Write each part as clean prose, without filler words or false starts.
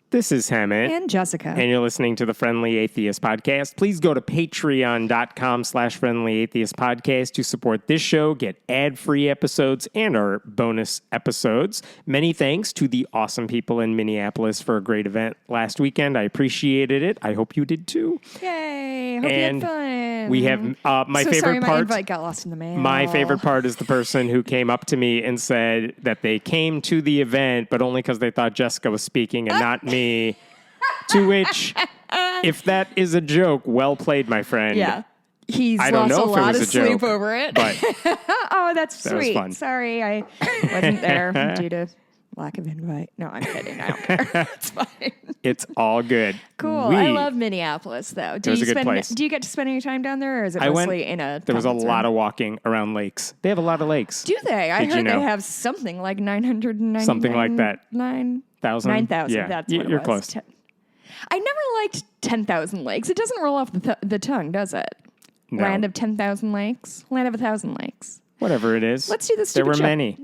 This is Hammett. And Jessica. And you're listening to the Friendly Atheist Podcast. Please go to patreon.com/Friendly Atheist Podcast to support this show, get ad-free episodes, and our bonus episodes. Many thanks to the awesome people in Minneapolis for a great event last weekend. I appreciated it. I hope you did too. Yay. Hope you had fun. We have my favorite part. My invite got lost in the mail. My favorite part is the person who came up to me and said that they came to the event, but only because they thought Jessica was speaking and not me. To which, if that is a joke, well played, my friend. Yeah. He's lost a lot of sleep over it. But oh, that's that sweet. Was fun. Sorry, I wasn't there due to lack of invite. No, I'm kidding. I don't care. It's fine. It's all good. Cool. I love Minneapolis, though. It was a good place. Do you get to spend any time down there, or is it mostly in a There was a lot of walking around lakes. They have a lot of lakes. Do they? I heard they have something like 999. Something like that. 9,000. 9,000. Yeah. That's what you're it was. Close. I never liked 10,000 lakes. It doesn't roll off the tongue, does it? No. Land of 10,000 lakes? Land of 1,000 lakes. Whatever it is. Let's do this. There were show. Many.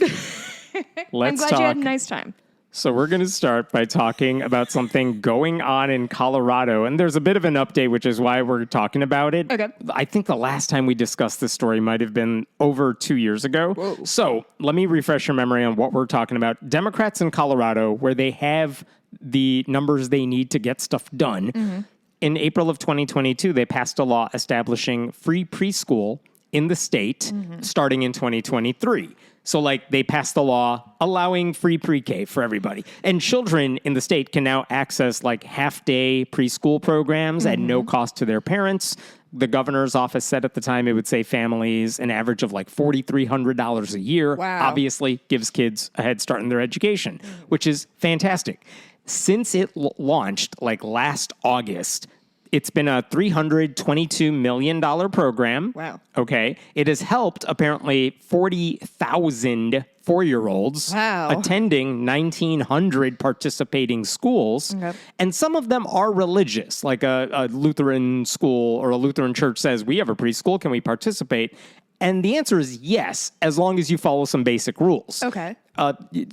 I'm glad you had a nice time. So we're going to start by talking about something going on in Colorado. And there's a bit of an update, which is why we're talking about it. Okay. I think the last time we discussed this story might have been over 2 years ago. Whoa. So let me refresh your memory on what we're talking about. Democrats in Colorado, where they have the numbers they need to get stuff done. Mm-hmm. In April of 2022, they passed a law establishing free preschool in the state starting in 2023. So, they passed the law allowing free pre-K for everybody. And children in the state can now access, half-day preschool programs at no cost to their parents. The governor's office said at the time it would save families an average of, $4,300 a year. Wow. Obviously, gives kids a head start in their education, which is fantastic. Since it launched, last August, it's been a $322 million program. Wow. Okay. It has helped apparently 40,000 4-year-olds attending 1,900 participating schools. Okay. And some of them are religious, like a Lutheran school or a Lutheran church says, we have a preschool. Can we participate? And the answer is yes, as long as you follow some basic rules. Okay.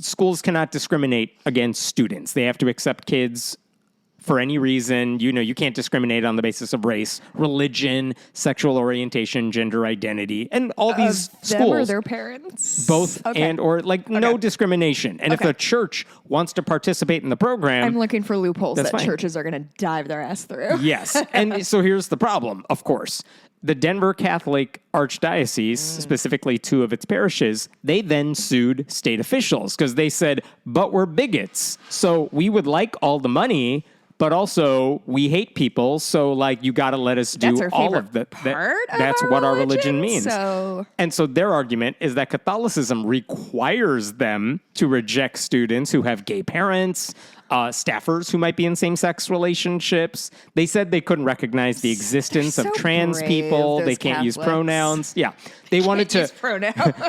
Schools cannot discriminate against students. They have to accept kids for any reason. You can't discriminate on the basis of race, religion, sexual orientation, gender identity, and all these schools. Them or their parents? Both or no discrimination. And if a church wants to participate in the program... I'm looking for loopholes that churches are going to dive their ass through. Yes. And so here's the problem, of course. The Denver Catholic Archdiocese, specifically 2 of its parishes, they then sued state officials because they said, but we're bigots. So we would like all the money, but also we hate people. So you got to let us do all of that. That's what our religion means. And so their argument is that Catholicism requires them to reject students who have gay parents, staffers who might be in same-sex relationships. They said they couldn't recognize the existence of trans people. They can't Catholics. use pronouns. Yeah. They wanted to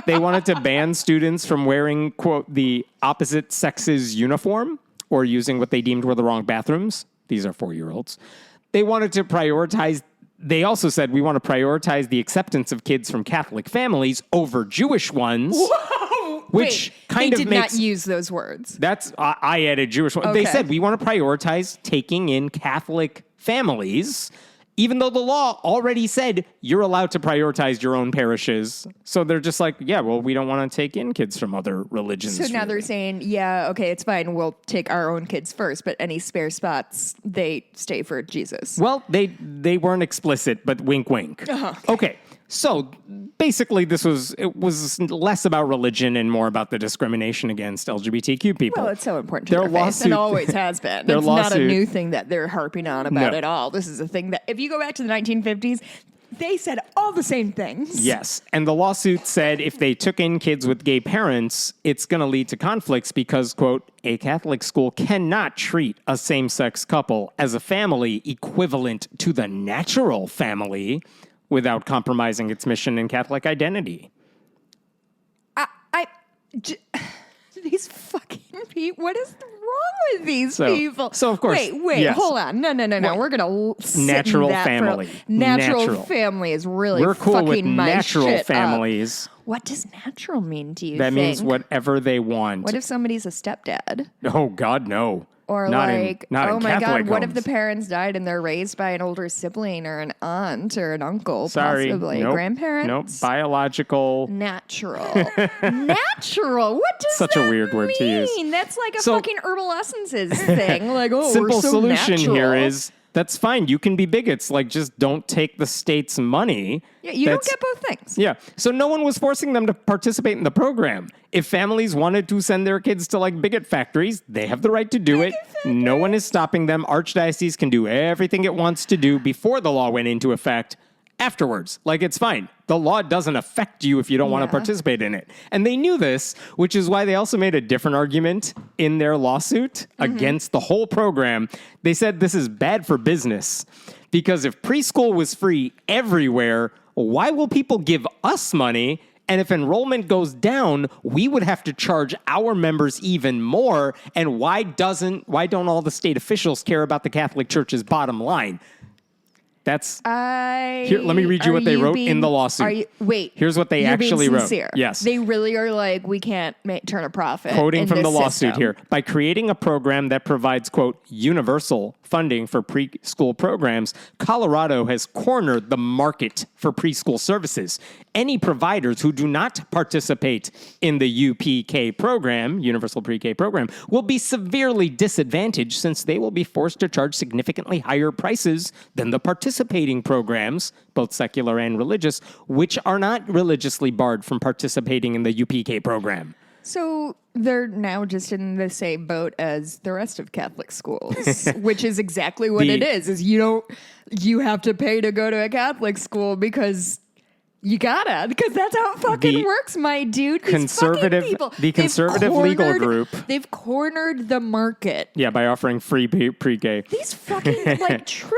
they wanted to ban students from wearing, quote, the opposite sex's uniform or using what they deemed were the wrong bathrooms. These are 4-year-olds. They wanted to prioritize. They also said, we want to prioritize the acceptance of kids from Catholic families over Jewish ones. Whoa! Which they did not use those words. That's I added Jewish ones. Okay. They said we want to prioritize taking in Catholic families, even though the law already said you're allowed to prioritize your own parishes. So they're just we don't want to take in kids from other religions. So now they're saying, it's fine. We'll take our own kids first, but any spare spots, they stay for Jesus. Well, they weren't explicit, but wink, wink. Okay. So basically, it was less about religion and more about the discrimination against LGBTQ people. Well, it's so important to their face, and always has been. It's not a new thing that they're harping on about at all. This is a thing that, if you go back to the 1950s, they said all the same things. Yes. And the lawsuit said if they took in kids with gay parents, it's going to lead to conflicts because, quote, a Catholic school cannot treat a same-sex couple as a family equivalent to the natural family without compromising its mission and Catholic identity. These fucking people. What is wrong with these people? So, of course. Wait, yes. hold on. No. We're going to natural family. Natural family is really We're cool fucking with my natural shit families. Up. What does natural mean to you? That means whatever they want. What if somebody's a stepdad? Oh, God, no. Or Not like, in oh my Catholic God, what if homes. the parents died and they're raised by an older sibling or an aunt or an uncle, Sorry. possibly Nope. grandparents? Nope. Biological. Natural. Natural. What does Such that a weird word to use. mean? That's like a fucking herbal essences thing. Like, oh, Simple we're so solution natural. here is that's fine. You can be bigots. Like, just don't take the state's money. Yeah, you don't get both things. Yeah. So no one was forcing them to participate in the program. If families wanted to send their kids to like bigot factories, they have the right to do it. No one is stopping them. Archdiocese can do everything it wants to do before the law went into effect. Afterwards, like, it's fine. The law doesn't affect you if you don't want to participate in it. And they knew this, which is why they also made a different argument in their lawsuit against the whole program. They said this is bad for business because if preschool was free everywhere, why will people give us money? And if enrollment goes down, we would have to charge our members even more. And why don't all the state officials care about the Catholic Church's bottom line? That's here. Let me read you what they wrote in the lawsuit. Here's what they actually wrote. Yes, they really are like, we can't turn a profit. Quoting from the lawsuit system. here, by creating a program that provides, quote, universal funding for preschool programs, Colorado has cornered the market for preschool services. Any providers who do not participate in the UPK program, Universal Pre-K program, will be severely disadvantaged since they will be forced to charge significantly higher prices than the participating programs, both secular and religious, which are not religiously barred from participating in the UPK program. So they're now just in the same boat as the rest of Catholic schools, which is exactly what it is you have to pay to go to a Catholic school because you gotta, because that's how it fucking works, my dude. The conservative legal group. They've cornered the market. Yeah, by offering free pre-K. These fucking, like, truly,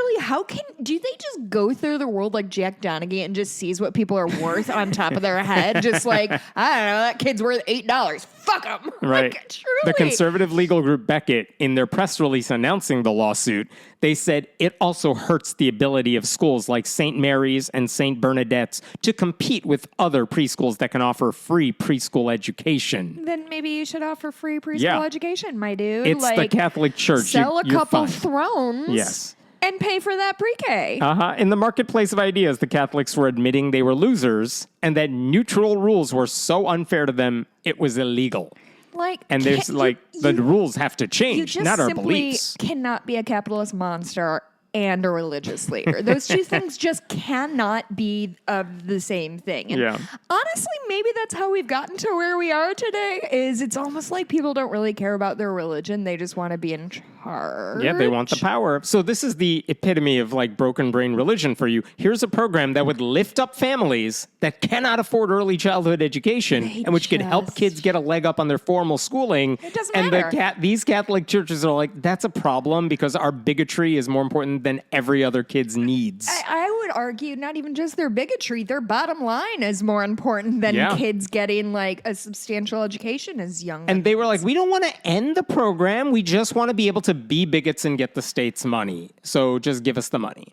do they just go through the world like Jack Donaghy and just sees what people are worth on top of their head? Just like, I don't know, that kid's worth $8. Fuck them. Right. Like, truly. The conservative legal group Beckett, in their press release announcing the lawsuit, they said it also hurts the ability of schools like St. Mary's and St. Bernadette's to compete with other preschools that can offer free preschool education. Then maybe you should offer free preschool education, my dude. It's the Catholic Church. Sell a couple fine. thrones. Yes. And pay for that pre-K. In the marketplace of ideas, the Catholics were admitting they were losers and that neutral rules were so unfair to them, it was illegal. The rules have to change, not our beliefs. You cannot be a capitalist monster and a religious leader. Those two things just cannot be the same thing. And honestly, maybe that's how we've gotten to where we are today, is it's almost like people don't really care about their religion. They just want to be in charge. Yeah, they want the power. So this is the epitome of like broken brain religion for you. Here's a program that would lift up families that cannot afford early childhood education and which could help kids get a leg up on their formal schooling. It doesn't matter. These Catholic churches are like, that's a problem because our bigotry is more important than every other kid's needs. I would argue not even just their bigotry, their bottom line is more important than kids getting like a substantial education as young. And they were like, we don't want to end the program. We just want to be able to be bigots and get the state's money. So just give us the money.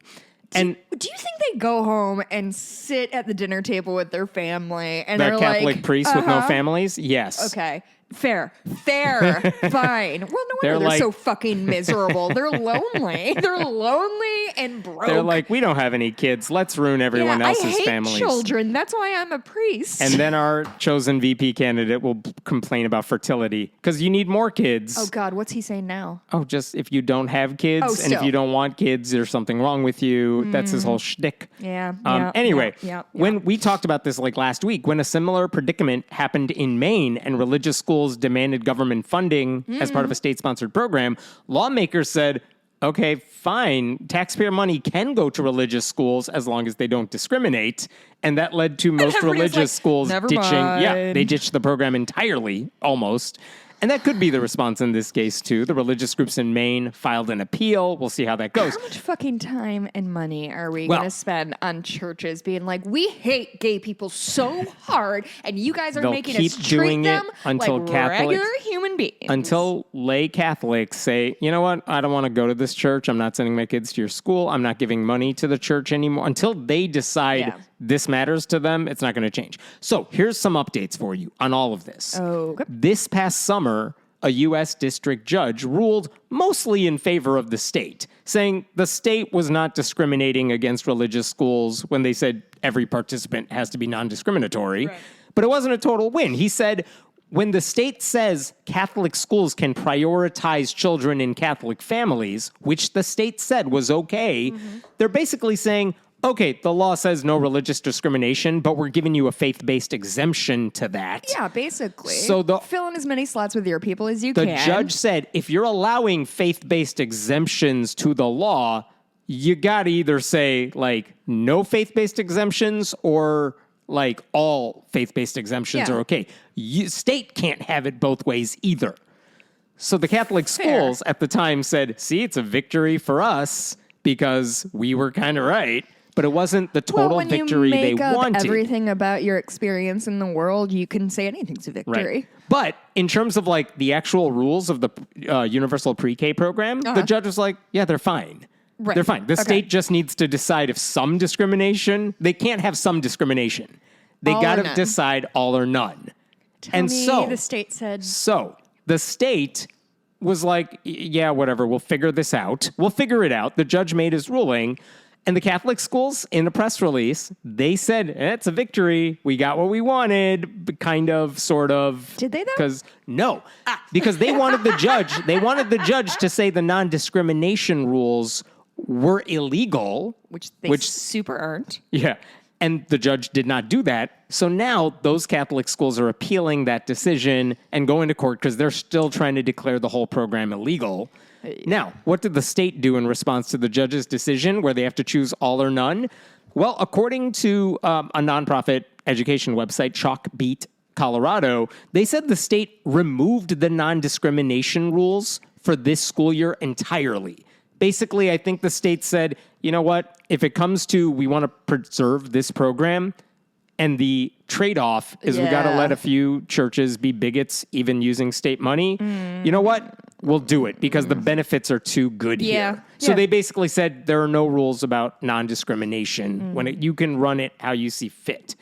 Do you think they go home and sit at the dinner table with their family and they're Catholic priests with no families? Yes. Okay. Fair. Fine. Well, no wonder they're so fucking miserable. They're lonely. They're lonely and broke. They're like, we don't have any kids. Let's ruin everyone else's families. I hate children. That's why I'm a priest. And then our chosen VP candidate will complain about fertility because you need more kids. Oh, God. What's he saying now? Oh, just if you don't have kids and if you don't want kids, there's something wrong with you. That's his whole shtick. Anyway, when we talked about this like last week, when a similar predicament happened in Maine and religious schools demanded government funding as part of a state-sponsored program, lawmakers said, okay, fine, taxpayer money can go to religious schools as long as they don't discriminate. And that led to most religious schools ditching. Yeah, they ditched the program entirely, almost. And that could be the response in this case, too. The religious groups in Maine filed an appeal. We'll see how that goes. How much fucking time and money are we going to spend on churches being like, we hate gay people so hard, and you guys are making us treat them like regular human beings? Until lay Catholics say, you know what, I don't want to go to this church. I'm not sending my kids to your school. I'm not giving money to the church anymore. Until they decide this matters to them, it's not going to change. So here's some updates for you on all of this. Okay. This past summer, a U.S. district judge ruled mostly in favor of the state, saying the state was not discriminating against religious schools when they said every participant has to be non-discriminatory. Right. But it wasn't a total win. He said, when the state says Catholic schools can prioritize children in Catholic families, which the state said was okay, they're basically saying, okay, the law says no religious discrimination, but we're giving you a faith-based exemption to that. Yeah, basically. So fill in as many slots with your people as you can. The judge said, if you're allowing faith-based exemptions to the law, you got to either say, like, no faith-based exemptions or, like, all faith-based exemptions are okay. State can't have it both ways either. So the Catholic schools at the time said, see, it's a victory for us because we were kind of right. But it wasn't the total victory they wanted. When you make up everything about your experience in the world, you can say anything's a victory. Right. But in terms of like the actual rules of the universal pre-K program, the judge was like, yeah, they're fine. Right. They're fine. The state just needs to decide if some discrimination, they can't have some discrimination. They got to decide all or none. Tell me the state said. So the state was like, yeah, whatever, we'll figure this out. We'll figure it out. The judge made his ruling. And the Catholic schools, in a press release, they said, it's a victory. We got what we wanted, kind of, sort of. Did they, though? Because, no. Because they wanted the judge to say the non-discrimination rules were illegal. Which they super earned. Yeah. And the judge did not do that. So now those Catholic schools are appealing that decision and going to court because they're still trying to declare the whole program illegal. Now, what did the state do in response to the judge's decision where they have to choose all or none? Well, according to a nonprofit education website, Chalkbeat Colorado, they said the state removed the non-discrimination rules for this school year entirely. Basically, I think the state said, you know what, if it comes to we want to preserve this program, and the trade-off is we got to let a few churches be bigots, even using state money. You know what? We'll do it because the benefits are too good here. So they basically said there are no rules about non-discrimination when you can run it how you see fit.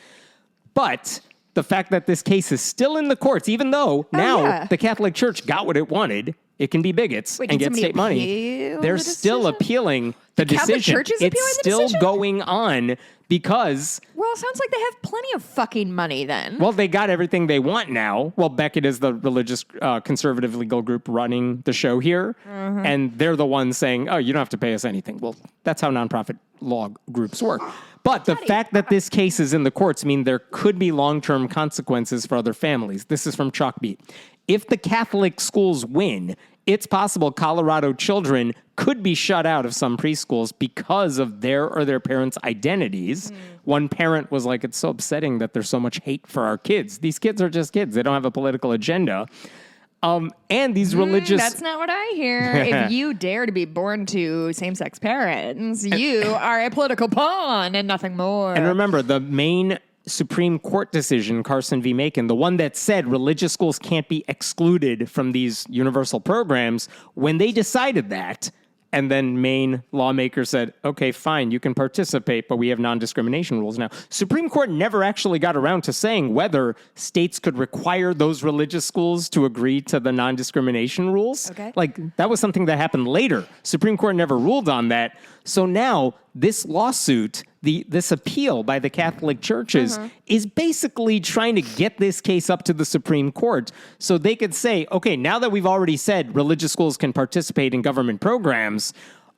But the fact that this case is still in the courts, even though the Catholic Church got what it wanted, it can be bigots and get state money. They're still appealing the decision. It's still going on because... Well, it sounds like they have plenty of fucking money then. Well, they got everything they want now. Well, Beckett is the religious conservative legal group running the show here. And they're the ones saying, oh, you don't have to pay us anything. Well, that's how nonprofit law groups work. But the fact that this case is in the courts mean there could be long-term consequences for other families. This is from Chalkbeat. If the Catholic schools win, it's possible Colorado children could be shut out of some preschools because of their or their parents' identities. One parent was like, it's so upsetting that there's so much hate for our kids. These kids are just kids. They don't have a political agenda. And these religious... That's not what I hear. If you dare to be born to same-sex parents, you are a political pawn and nothing more. And remember, the main Supreme Court decision, Carson v. Macon, the one that said religious schools can't be excluded from these universal programs, when they decided that, and then Maine lawmakers said, okay, fine, you can participate, but we have non-discrimination rules now. Supreme Court never actually got around to saying whether states could require those religious schools to agree to the non-discrimination rules. Okay. Like, that was something that happened later. Supreme Court never ruled on that. So now, this lawsuit, this appeal by the Catholic churches is basically trying to get this case up to the Supreme Court so they could say, okay, now that we've already said religious schools can participate in government programs,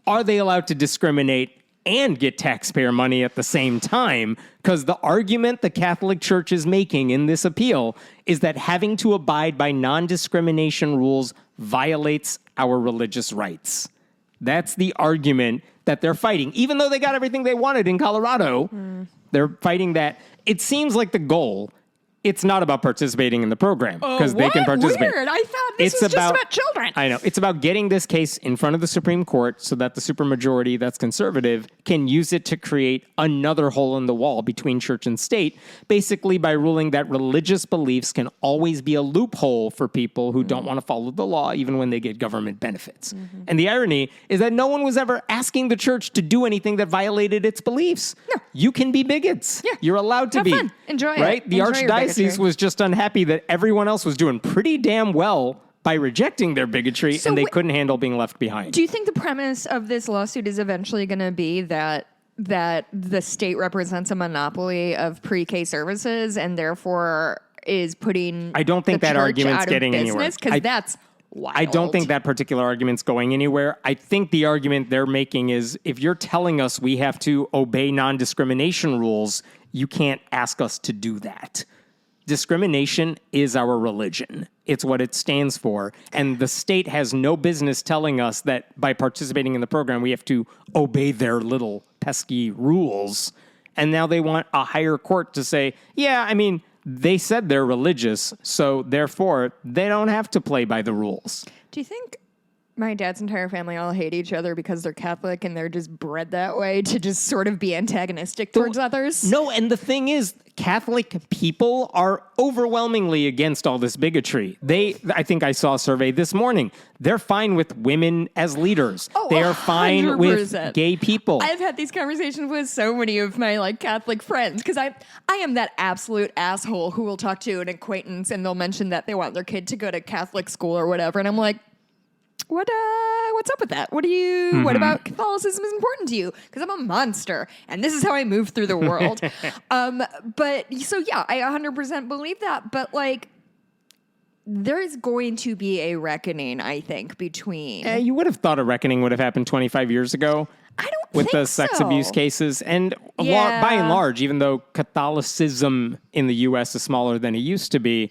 are they allowed to discriminate and get taxpayer money at the same time? Because the argument the Catholic Church is making in this appeal is that having to abide by non-discrimination rules violates our religious rights. That's the argument that they're fighting. Even though they got everything they wanted in Colorado, they're fighting that. It seems like the goal, it's not about participating in the program because they can participate. Weird. I thought this was just about children. I know. It's about getting this case in front of the Supreme Court so that the supermajority that's conservative can use it to create another hole in the wall between church and state, basically by ruling that religious beliefs can always be a loophole for people who don't want to follow the law even when they get government benefits. And the irony is that no one was ever asking the church to do anything that violated its beliefs. No. You can be bigots. Yeah. You're allowed to Have be. Fun. Enjoy right? it. The Archdiocese was just unhappy that everyone else was doing pretty damn well by rejecting their bigotry, So and they couldn't handle being left behind. Do you think the premise of this lawsuit is eventually going to be that the state represents a monopoly of pre-K services and therefore is putting I don't think the that church argument's out of getting business? anywhere. Because that's wild. I don't think that particular argument's going anywhere. I think the argument they're making is if you're telling us we have to obey non-discrimination rules, you can't ask us to do that. Discrimination is our religion. It's what it stands for. And the state has no business telling us that by participating in the program, we have to obey their little pesky rules. And now they want a higher court to say, yeah, I mean, they said they're religious, so therefore they don't have to play by the rules. Do you think my dad's entire family all hate each other because they're Catholic and they're just bred that way to just sort of be antagonistic towards others? No, and the thing is, Catholic people are overwhelmingly against all this bigotry. I think I saw a survey this morning. They're fine with women as leaders. Oh, they are fine with 100%. gay people. I've had these conversations with so many of my Catholic friends because I am that absolute asshole who will talk to an acquaintance and they'll mention that they want their kid to go to Catholic school or whatever, and I'm like, what's up with that? What about Catholicism is important to you? Because I'm a monster and this is how I move through the world. But so yeah, I 100% believe that. But there's going to be a reckoning, I think, between. You would have thought a reckoning would have happened 25 years ago. I don't with think the sex so. abuse cases. And Yeah. by and large, even though Catholicism in the U.S. is smaller than it used to be,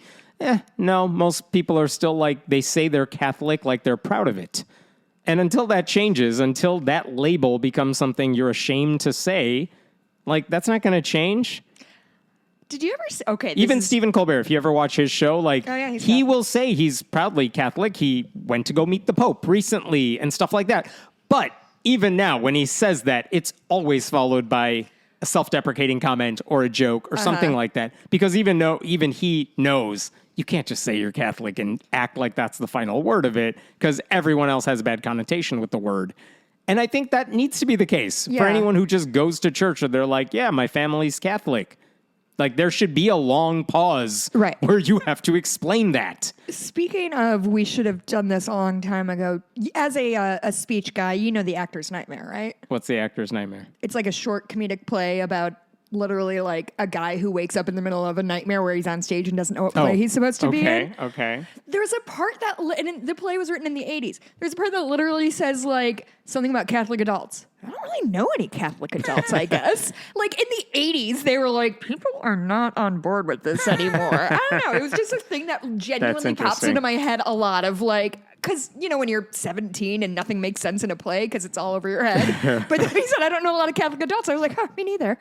no, most people are still they say they're Catholic, they're proud of it. And until that changes, until that label becomes something you're ashamed to say, that's not going to change. Did you ever say, okay. Even Stephen Colbert, if you ever watch his show, he will say he's proudly Catholic. He went to go meet the Pope recently and stuff like that. But even now, when he says that, it's always followed by a self-deprecating comment or a joke or something like that. Because even he knows you can't just say you're Catholic and act like that's the final word of it, because everyone else has a bad connotation with the word. And I think that needs to be the case for anyone who just goes to church or they're like, yeah, my family's Catholic. There should be a long pause where you have to explain that. Speaking of, we should have done this a long time ago. As a speech guy, you know The Actor's Nightmare, right? What's The Actor's Nightmare? It's a short comedic play about literally a guy who wakes up in the middle of a nightmare where he's on stage and doesn't know what play he's supposed to be in. Okay. There's a part that, and the play was written in the 80s. There's a part that literally says something about Catholic adults. I don't really know any Catholic adults, I guess. In the 80s, they were people are not on board with this anymore. I don't know. It was just a thing that genuinely pops into my head a lot of because, when you're 17 and nothing makes sense in a play because it's all over your head. But then he said, I don't know a lot of Catholic adults. I was like, me neither.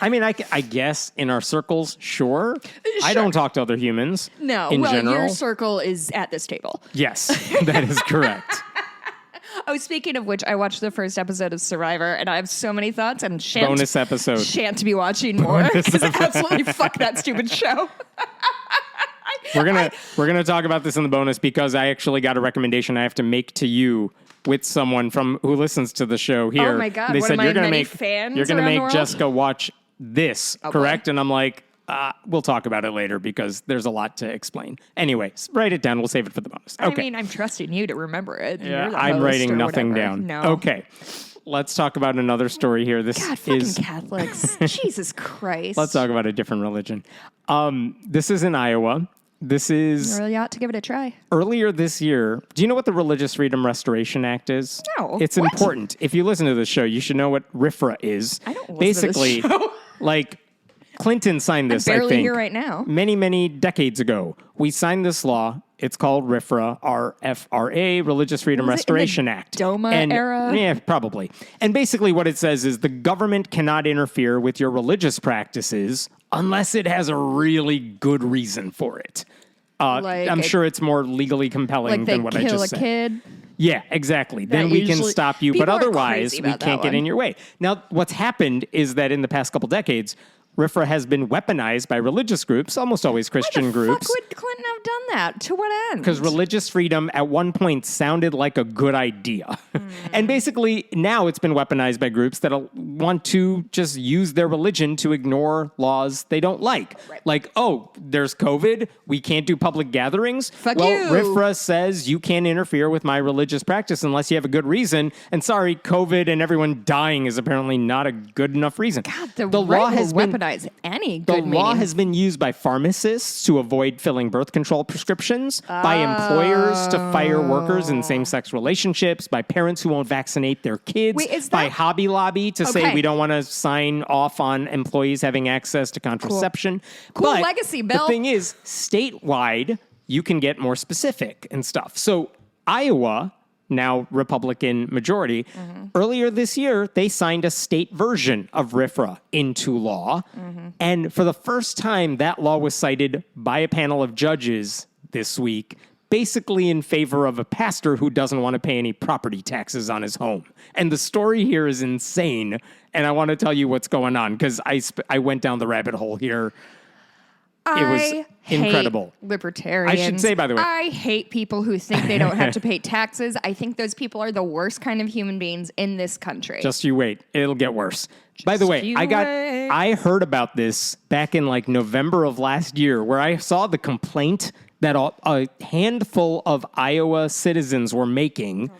I mean, I guess in our circles, sure. I don't talk to other humans. No. In general. Your circle is at this table. Yes, that is correct. Oh, speaking of which, I watched the first episode of Survivor, and I have so many thoughts and bonus episode. Shan't be watching more because absolutely fuck that stupid show. We're gonna talk about this in the bonus because I actually got a recommendation I have to make to you with someone who listens to the show here. Oh my god! They One said of my you're gonna many make fans you're gonna around the make world? Jessica watch this, correct? Boy. And I'm like, we'll talk about it later because there's a lot to explain. Anyway, write it down. We'll save it for the bonus. Okay. I mean, I'm trusting you to remember it. Yeah, You're the I'm host writing or nothing whatever. down. No. Okay. Let's talk about another story here. This God, fucking is Catholics. Jesus Christ. Let's talk about a different religion. This is in Iowa. This is You really ought to give it a try. earlier this year. Do you know what the Religious Freedom Restoration Act is? No. It's What? important. If you listen to the show, you should know what RFRA is. I don't listen Basically, to this show. Clinton signed this, barely I think. here right now. Many, many decades ago. We signed this law. It's called RFRA, R-F-R-A, Religious Freedom Was it in the Restoration Act. DOMA era? Yeah, probably. And basically what it says is the government cannot interfere with your religious practices unless it has a really good reason for it. I'm sure it's more legally compelling than what I just said. Like they kill a kid. Yeah, exactly. Then we can usually- stop you. But people are otherwise, crazy we about that can't get one. in your way. Now, what's happened is that in the past couple decades, RFRA has been weaponized by religious groups, almost always Christian groups. Why the fuck would Clinton have done that? To what end? Because religious freedom at one point sounded like a good idea. And basically now it's been weaponized by groups that want to just use their religion to ignore laws they don't like. Right. Like, oh, there's COVID. We can't do public gatherings. Fuck well, you. RFRA says you can't interfere with my religious practice unless you have a good reason. And sorry, COVID and everyone dying is apparently not a good enough reason. God, the right will weaponize any good meaning. The law has been used by pharmacists to avoid filling birth control prescriptions, by employers to fire workers in same-sex relationships, by parents who won't vaccinate their kids, Wait, by Hobby Lobby to say we don't want to sign off on employees having access to contraception. Cool But legacy, Bill. the thing is, statewide, you can get more specific and stuff. So Iowa, now Republican majority, earlier this year, they signed a state version of RFRA into law. And for the first time, that law was cited by a panel of judges this week, basically in favor of a pastor who doesn't want to pay any property taxes on his home. And the story here is insane. And I want to tell you what's going on because I went down the rabbit hole here. It was incredible. Libertarians. I should say, by the way. I hate people who think they don't have to pay taxes. I think those people are the worst kind of human beings in this country. Just you wait. It'll get worse. By the way, I heard about this back in like November of last year where I saw the complaint that a handful of Iowa citizens were making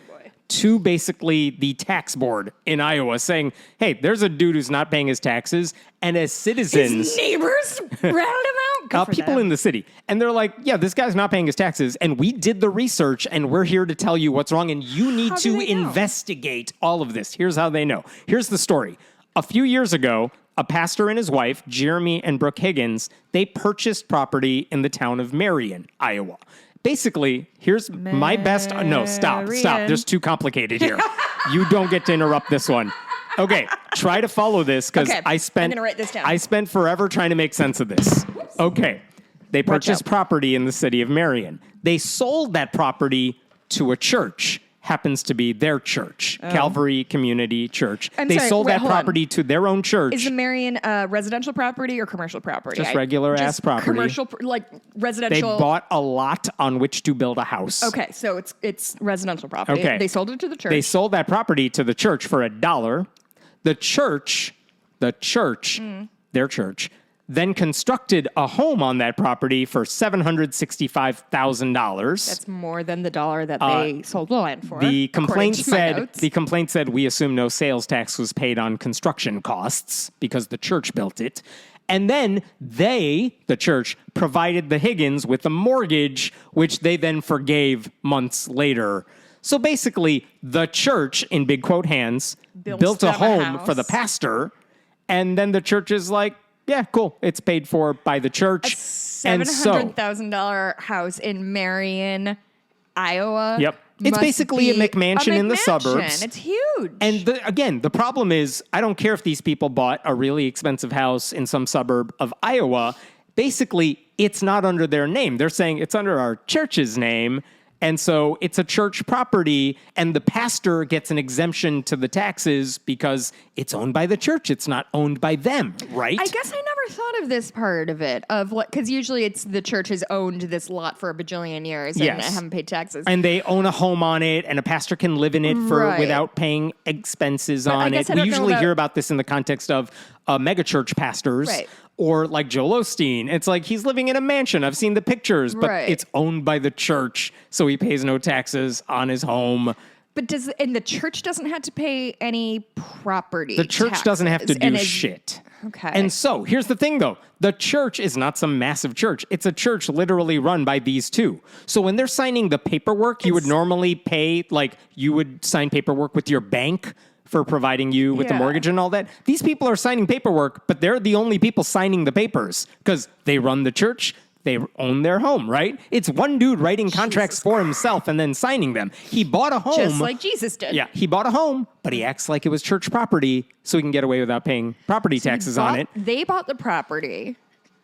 to basically the tax board in Iowa saying, hey, there's a dude who's not paying his taxes. And as citizens... His neighbors ratted him out. People in the city. And they're like, yeah, this guy's not paying his taxes. And we did the research and we're here to tell you what's wrong. And you need to investigate all of this. Here's how they know. Here's the story. A few years ago, a pastor and his wife, Jeremy and Brooke Higgins, they purchased property in the town of Marion, Iowa. Basically, here's my best... No, stop. There's too complicated here. You don't get to interrupt this one. Okay, try to follow this because I'm going to write this down. I spent forever trying to make sense of this. Okay, they purchased property in the city of Marion. They sold that property to a church. Happens to be their church, Calvary Community Church. They sold that property to their own church. Is the Marion residential property or commercial property? Just regular ass property. Commercial, like residential. They bought a lot on which to build a house. Okay, so it's residential property. Okay. They sold it to the church. They sold that property to the church for $1. The church, their church, then constructed a home on that property for $765,000. That's more than the dollar that they sold the land for. The complaint said we assume no sales tax was paid on construction costs because the church built it. And then the church, provided the Higgins with a mortgage, which they then forgave months later. So basically, the church, in big quote hands, built a home for the pastor. And then the church is like, yeah, cool. It's paid for by the church. A $700,000 house in Marion, Iowa. Yep. It's basically a McMansion in the suburbs. It's huge. And again, the problem is, I don't care if these people bought a really expensive house in some suburb of Iowa. Basically, it's not under their name. They're saying it's under our church's name. And so it's a church property, and the pastor gets an exemption to the taxes because it's owned by the church. It's not owned by them, right? I guess I never thought of this part of it, because usually it's the church has owned this lot for a bajillion years and haven't paid taxes. And they own a home on it, and a pastor can live in it without paying expenses on it. We usually hear about this in the context of megachurch pastors. Right. Or like Joel Osteen. It's like he's living in a mansion. I've seen the pictures, but it's owned by the church, so he pays no taxes on his home. But the church doesn't have to pay any property The church taxes, doesn't have to do shit. Okay. And so here's the thing, though. The church is not some massive church. It's a church literally run by these two. So when they're signing the paperwork, you would normally pay, like you would sign paperwork with your bank for providing you with the mortgage and all that. These people are signing paperwork, but they're the only people signing the papers because they run the church. They own their home, right? It's one dude writing contracts for himself and then signing them. He bought a home. Just like Jesus did. Yeah, he bought a home, but he acts like it was church property so he can get away without paying property taxes on it. They bought the property.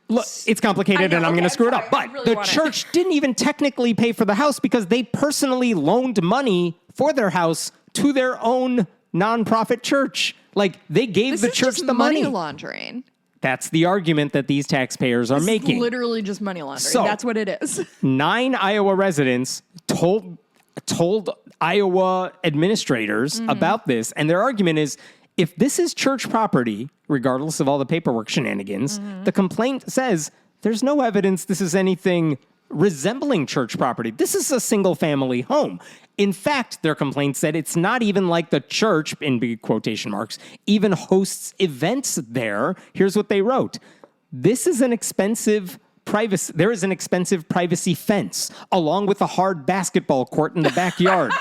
Look, it's complicated and I'm going to screw it up. But the church didn't even technically pay for the house because they personally loaned money for their house to their own nonprofit church. Like, they gave the church the money. Money laundering. That's the argument that these taxpayers are making. It's literally just money laundering. So, that's what it is. 9 Iowa residents told Iowa administrators about this, and their argument is, if this is church property, regardless of all the paperwork shenanigans, the complaint says there's no evidence this is anything resembling church property. This is a single-family home. In fact, their complaint said it's not even like the church, in big quotation marks, even hosts events there. Here's what they wrote. There is an expensive privacy fence, along with a hard basketball court in the backyard.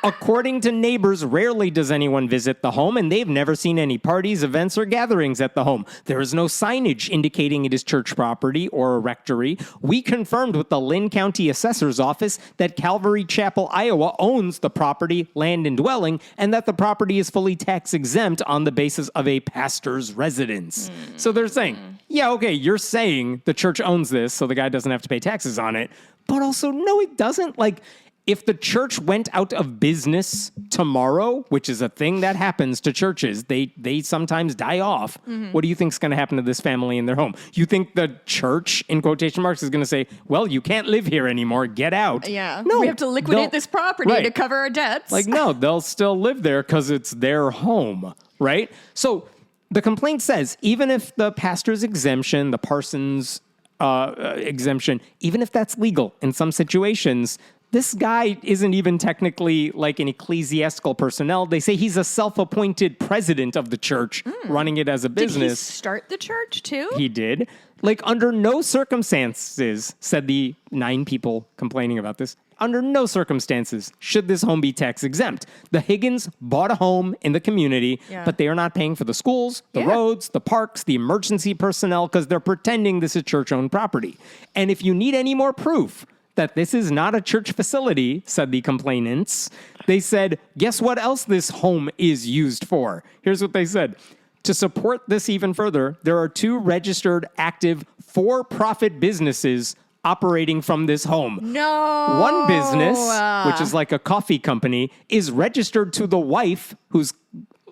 According to neighbors, rarely does anyone visit the home, and they've never seen any parties, events, or gatherings at the home. There is no signage indicating it is church property or a rectory. We confirmed with the Lynn County Assessor's Office that Calvary Chapel, Iowa owns the property, land, and dwelling, and that the property is fully tax exempt on the basis of a pastor's residence. So they're saying, yeah, okay, you're saying the church owns this, so the guy doesn't have to pay taxes on it, but also, no, it doesn't. Like, if the church went out of business tomorrow, which is a thing that happens to churches, they sometimes die off. What do you think is going to happen to this family in their home? You think the church, in quotation marks, is going to say, well, you can't live here anymore. Get out. Yeah. No, we have to liquidate this property to cover our debts. Like, no, they'll still live there because it's their home, right? So the complaint says, even if the pastor's exemption, the parson's exemption, even if that's legal in some situations, this guy isn't even technically like an ecclesiastical personnel. They say he's a self-appointed president of the church, running it as a business. Did he start the church too? He did. Like, under no circumstances, said the 9 people complaining about this, under no circumstances should this home be tax exempt. The Higgins bought a home in the community, but they are not paying for the schools, the roads, the parks, the emergency personnel, because they're pretending this is church-owned property. And if you need any more proof that this is not a church facility, said the complainants, they said, guess what else this home is used for? Here's what they said. To support this even further, there are 2 registered active for-profit businesses operating from this home. No. One business, which is like a coffee company, is registered to the wife, who's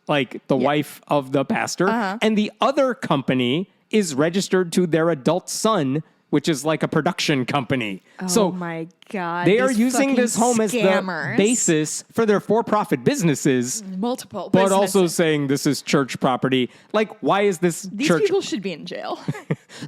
like the wife of the pastor, and the other company is registered to their adult son, which is like a production company. Oh, so my God. They are using this home as the basis for their for-profit businesses. Multiple but businesses. also saying this is church property. Like, why is this These church? people should be in jail.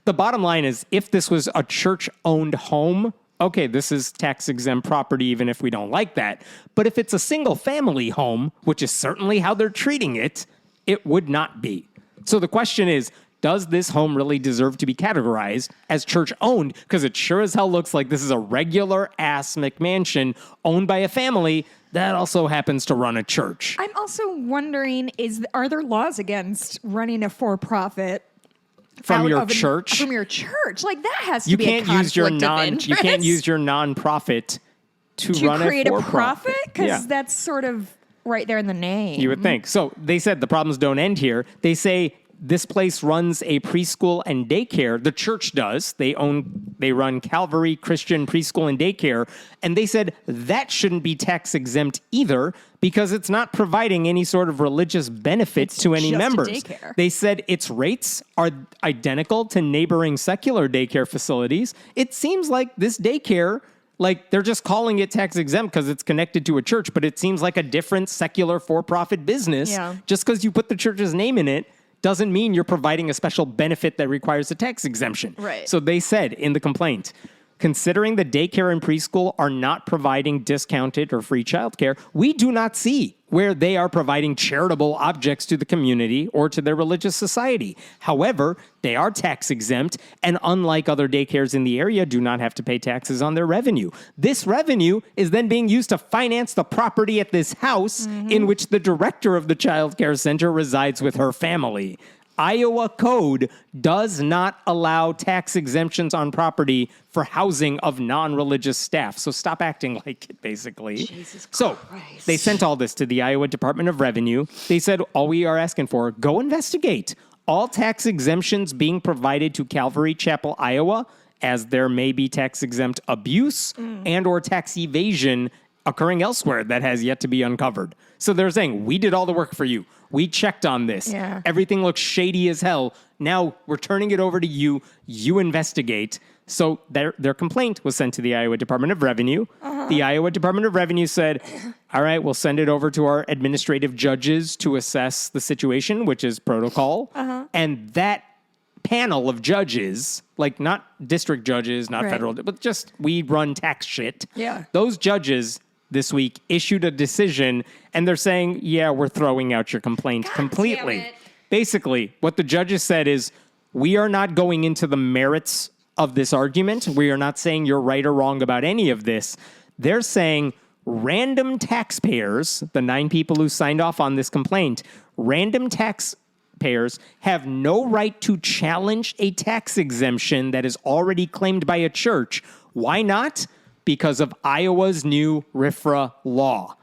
The bottom line is, if this was a church-owned home, okay, this is tax-exempt property, even if we don't like that. But if it's a single-family home, which is certainly how they're treating it, it would not be. So the question is, does this home really deserve to be categorized as church-owned? Because it sure as hell looks like this is a regular-ass McMansion owned by a family that also happens to run a church. I'm also wondering, are there laws against running a for-profit from your church? From your church. Like, that has to be a conflict of interest. You can't use your non-profit to run create a a profit? Because Yeah. that's sort of right there in the name. You would think. So they said the problems don't end here. They say this place runs a preschool and daycare. The church does. They run Calvary Christian Preschool and Daycare. And they said that shouldn't be tax exempt either because it's not providing any sort of religious benefits to any members. They said its rates are identical to neighboring secular daycare facilities. It seems like this daycare, like, they're just calling it tax exempt because it's connected to a church, but it seems like a different secular for-profit business. Yeah. Just because you put the church's name in it doesn't mean you're providing a special benefit that requires a tax exemption. Right. So they said in the complaint, considering the daycare and preschool are not providing discounted or free childcare, we do not see where they are providing charitable objects to the community or to their religious society. However, they are tax exempt, and unlike other daycares in the area, do not have to pay taxes on their revenue. This revenue is then being used to finance the property at this house in which the director of the child care center resides with her family. Iowa code does not allow tax exemptions on property for housing of non-religious staff. So stop acting like it, basically. Jesus so Christ. They sent all this to the Iowa Department of Revenue. They said, all we are asking for, go investigate all tax exemptions being provided to Calvary Chapel, Iowa, as there may be tax exempt abuse and or tax evasion occurring elsewhere that has yet to be uncovered. So they're saying, we did all the work for you. We checked on this. Yeah. Everything looks shady as hell. Now we're turning it over to you. You investigate. So their complaint was sent to the Iowa Department of Revenue. The Iowa Department of Revenue said, all right, we'll send it over to our administrative judges to assess the situation, which is protocol. And that panel of judges, like not district judges, not federal, but just we run tax shit. Yeah. Those judges this week issued a decision, and they're saying, yeah, we're throwing out your complaint completely. Damn it. Basically, what the judges said is, we are not going into the merits of this argument. We are not saying you're right or wrong about any of this. They're saying random taxpayers, the 9 people who signed off on this complaint, random taxpayers have no right to challenge a tax exemption that is already claimed by a church. Why not? Because of Iowa's new RFRA law.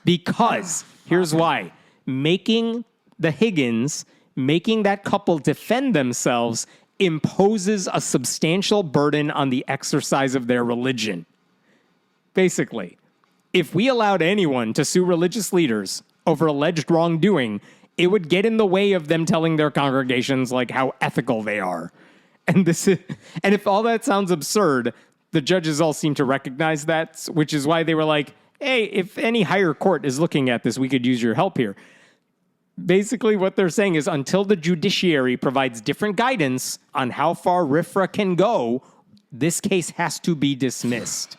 Because, here's why. Making that couple defend themselves imposes a substantial burden on the exercise of their religion. Basically, if we allowed anyone to sue religious leaders over alleged wrongdoing, it would get in the way of them telling their congregations like how ethical they are. And if all that sounds absurd, the judges all seem to recognize that, which is why they were like, hey, if any higher court is looking at this, we could use your help here. Basically, what they're saying is until the judiciary provides different guidance on how far RFRA can go, this case has to be dismissed.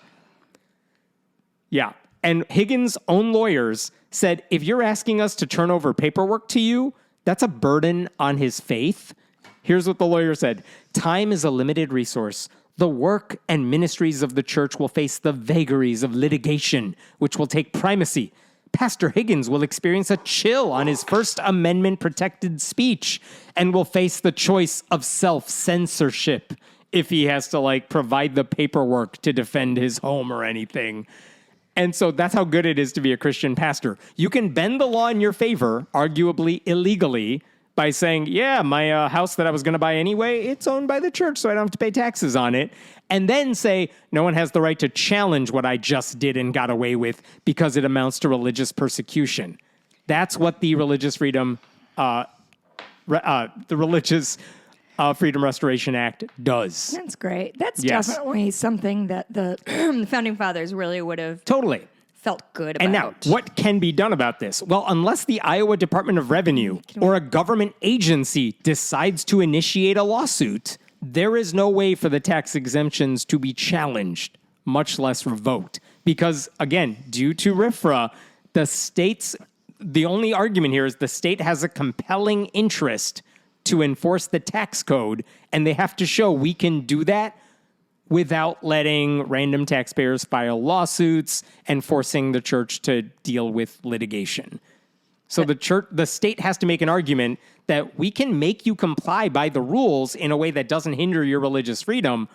Yeah. And Higgins' own lawyers said, if you're asking us to turn over paperwork to you, that's a burden on his faith. Here's what the lawyer said. Time is a limited resource. The work and ministries of the church will face the vagaries of litigation, which will take primacy. Pastor Higgins will experience a chill on his First Amendment protected speech and will face the choice of self-censorship if he has to provide the paperwork to defend his home or anything. And so that's how good it is to be a Christian pastor. You can bend the law in your favor, arguably illegally, by saying, yeah, my house that I was going to buy anyway, it's owned by the church, so I don't have to pay taxes on it. And then say, no one has the right to challenge what I just did and got away with because it amounts to religious persecution. That's what the Religious Freedom Restoration Act does. That's great. That's definitely something that the Founding Fathers really would have totally felt good about. And now, what can be done about this? Well, unless the Iowa Department of Revenue or a government agency decides to initiate a lawsuit, there is no way for the tax exemptions to be challenged, much less revoked. Because, again, due to RFRA, the only argument here is the state has a compelling interest to enforce the tax code, and they have to show we can do that without letting random taxpayers file lawsuits and forcing the church to deal with litigation. So the state has to make an argument that we can make you comply by the rules in a way that doesn't hinder your religious freedom,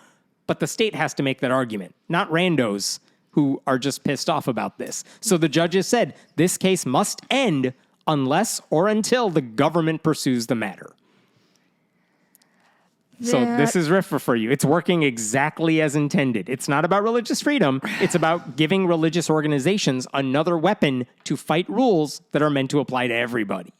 but the state has to make that argument, not randos who are just pissed off about this. So the judges said this case must end unless or until the government pursues the matter. So this is RFRA for you. It's working exactly as intended. It's not about religious freedom. It's about giving religious organizations another weapon to fight rules that are meant to apply to everybody.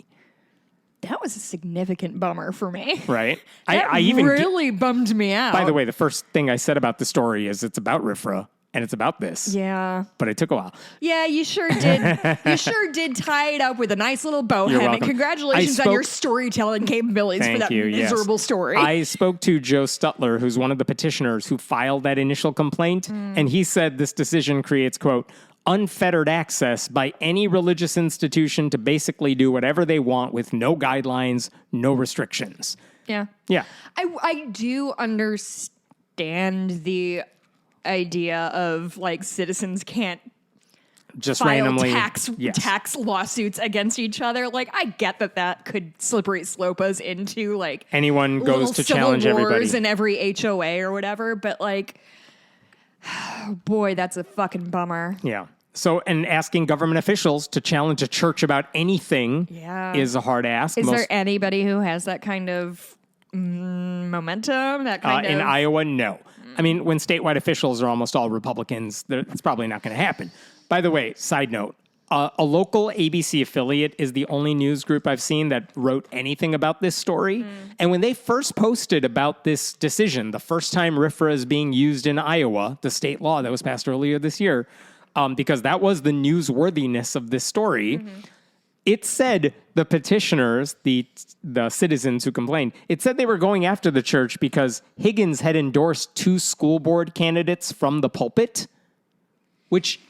That was a significant bummer for me. Right? That I even really bummed me out. By the way, the first thing I said about the story is it's about RFRA. And it's about this. Yeah. But it took a while. Yeah, you sure did. You sure did tie it up with a nice little bow You're hem. welcome. Congratulations on your storytelling capabilities for that miserable story. I spoke to Joe Stutler, who's one of the petitioners who filed that initial complaint. And he said this decision creates, quote, unfettered access by any religious institution to basically do whatever they want with no guidelines, no restrictions. Yeah. Yeah. I do understand the idea of citizens can't just file randomly tax lawsuits against each other. I get that could slippery slope us into anyone goes to challenge everybody in every HOA or whatever. But boy, that's a fucking bummer. Yeah. So, and asking government officials to challenge a church about anything is a hard ask. Is there anybody who has that kind of momentum? That kind in Iowa, no. I mean, when statewide officials are almost all Republicans, it's probably not going to happen. By the way, side note, a local ABC affiliate is the only news group I've seen that wrote anything about this story. And when they first posted about this decision, the first time RFRA is being used in Iowa, the state law that was passed earlier this year, because that was the newsworthiness of this story, it said the petitioners, the citizens who complained, it said they were going after the church because Higgins had endorsed 2 school board candidates from the pulpit, which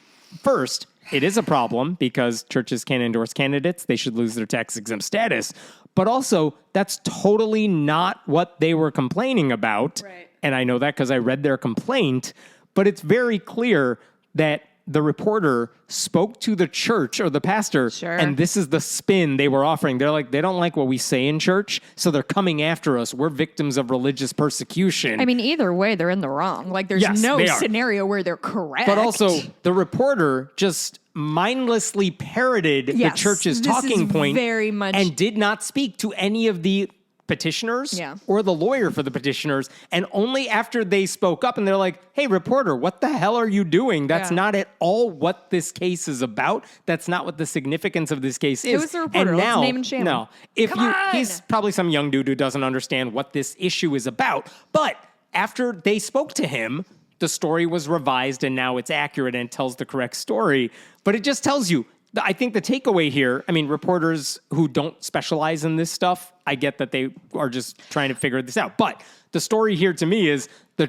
first, it is a problem because churches can't endorse candidates. They should lose their tax-exempt status. But also, that's totally not what they were complaining about. Right. And I know that because I read their complaint. But it's very clear that the reporter spoke to the church or the pastor, and this is the spin they were offering. They're like, they don't like what we say in church, so they're coming after us. We're victims of religious persecution. I mean, either way, they're in the wrong. Like, there's no scenario where they're correct. But also, the reporter just mindlessly parroted the church's talking point very much and did not speak to any of the petitioners or the lawyer for the petitioners. And only after they spoke up and they're like, hey, reporter, what the hell are you doing? That's not at all what this case is about. That's not what the significance of this case is. It was the reporter. And now, let's name and shame him. He's probably some young dude who doesn't understand what this issue is about. But after they spoke to him, the story was revised and now it's accurate and tells the correct story. But it just tells you, I think the takeaway here, I mean, reporters who don't specialize in this stuff, I get that they are just trying to figure this out. But the story here to me is the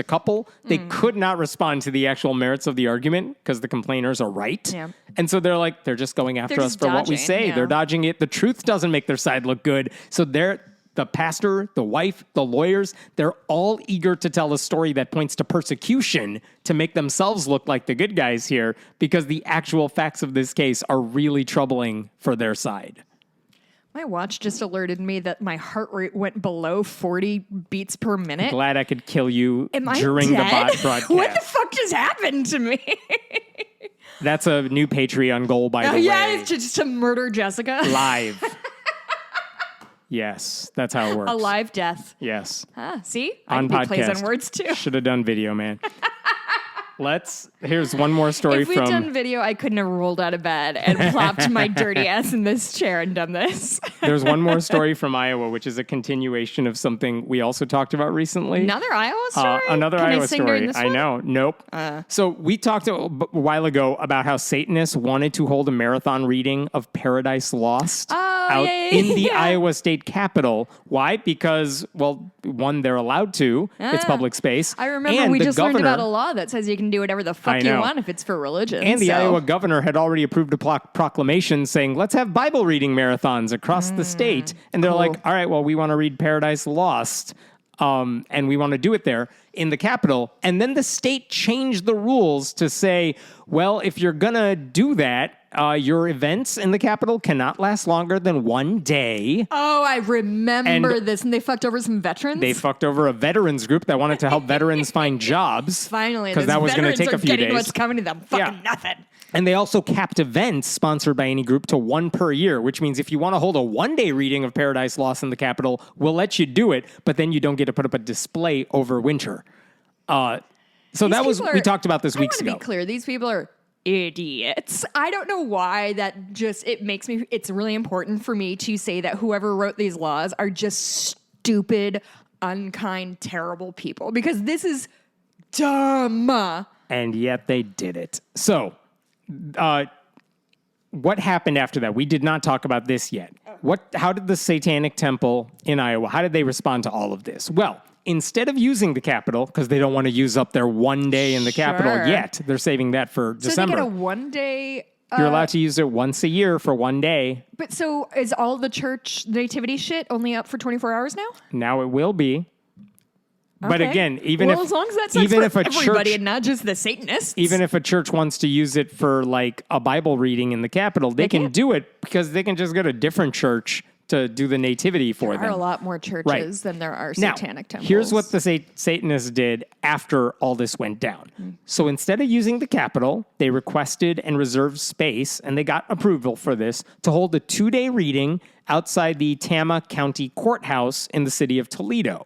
couple, they could not respond to the actual merits of the argument because the complainers are right. Yeah. And so they're just going after us for what we say. Yeah. They're dodging it. The truth doesn't make their side look good. So the pastor, the wife, the lawyers, they're all eager to tell a story that points to persecution to make themselves look like the good guys here because the actual facts of this case are really troubling for their side. My watch just alerted me that my heart rate went below 40 beats per minute. Glad I could kill you during the broadcast. What the fuck just happened to me? That's a new Patreon goal, by the way. Yeah, it's just to murder Jessica. Live. Yes, that's how it works. A live death. Yes. See? On I can podcast. be plays on words too. Should have done video, man. Here's one more story from... If we'd done video, I couldn't have rolled out of bed and plopped my dirty ass in this chair and done this. There's one more story from Iowa, which is a continuation of something we also talked about recently. Another Iowa story? Another Iowa story. I know. Nope. So we talked a while ago about how Satanists wanted to hold a marathon reading of Paradise Lost in the Iowa State Capitol. Why? Because, well, one, they're allowed to. It's public space. I remember we just learned about a law that says you can do whatever the fuck you want if it's for religion. And the Iowa governor had already approved a proclamation saying, let's have Bible reading marathons across the state. And they're like, all right, well, we want to read Paradise Lost. And we want to do it there in the Capitol. And then the state changed the rules to say, well, if you're going to do that, your events in the Capitol cannot last longer than 1 day. Oh, I remember this. And they fucked over some veterans? They fucked over a veterans group that wanted to help veterans find jobs. Finally, because that was going to take a few days. What's coming to them? Fucking nothing. And they also capped events sponsored by any group to 1 per year, which means if you want to hold a 1-day reading of Paradise Lost in the Capitol, we'll let you do it, but then you don't get to put up a display over winter. So we talked about this weeks ago. I want to be clear. These people are idiots. I don't know why it's really important for me to say that whoever wrote these laws are just stupid, unkind, terrible people, because this is dumb. And yet they did it. So, what happened after that? We did not talk about this yet. How did the Satanic Temple in Iowa, how did they respond to all of this? Well, instead of using the Capitol, because they don't want to use up their 1 day in the Capitol yet, they're saving that for December. So they get a 1 day... You're allowed to use it once a year for 1 day. But so is all the church nativity shit only up for 24 hours now? Now it will be. But again, as long as that's for everybody and not just the Satanists. Even if a church wants to use it for like a Bible reading in the Capitol, they can do it because they can just go to a different church to do the nativity for them. There are a lot more churches than there are satanic temples. Here's what the Satanists did after all this went down. So instead of using the Capitol, they requested and reserved space, and they got approval for this, to hold a 2-day reading outside the Tama County Courthouse in the city of Toledo.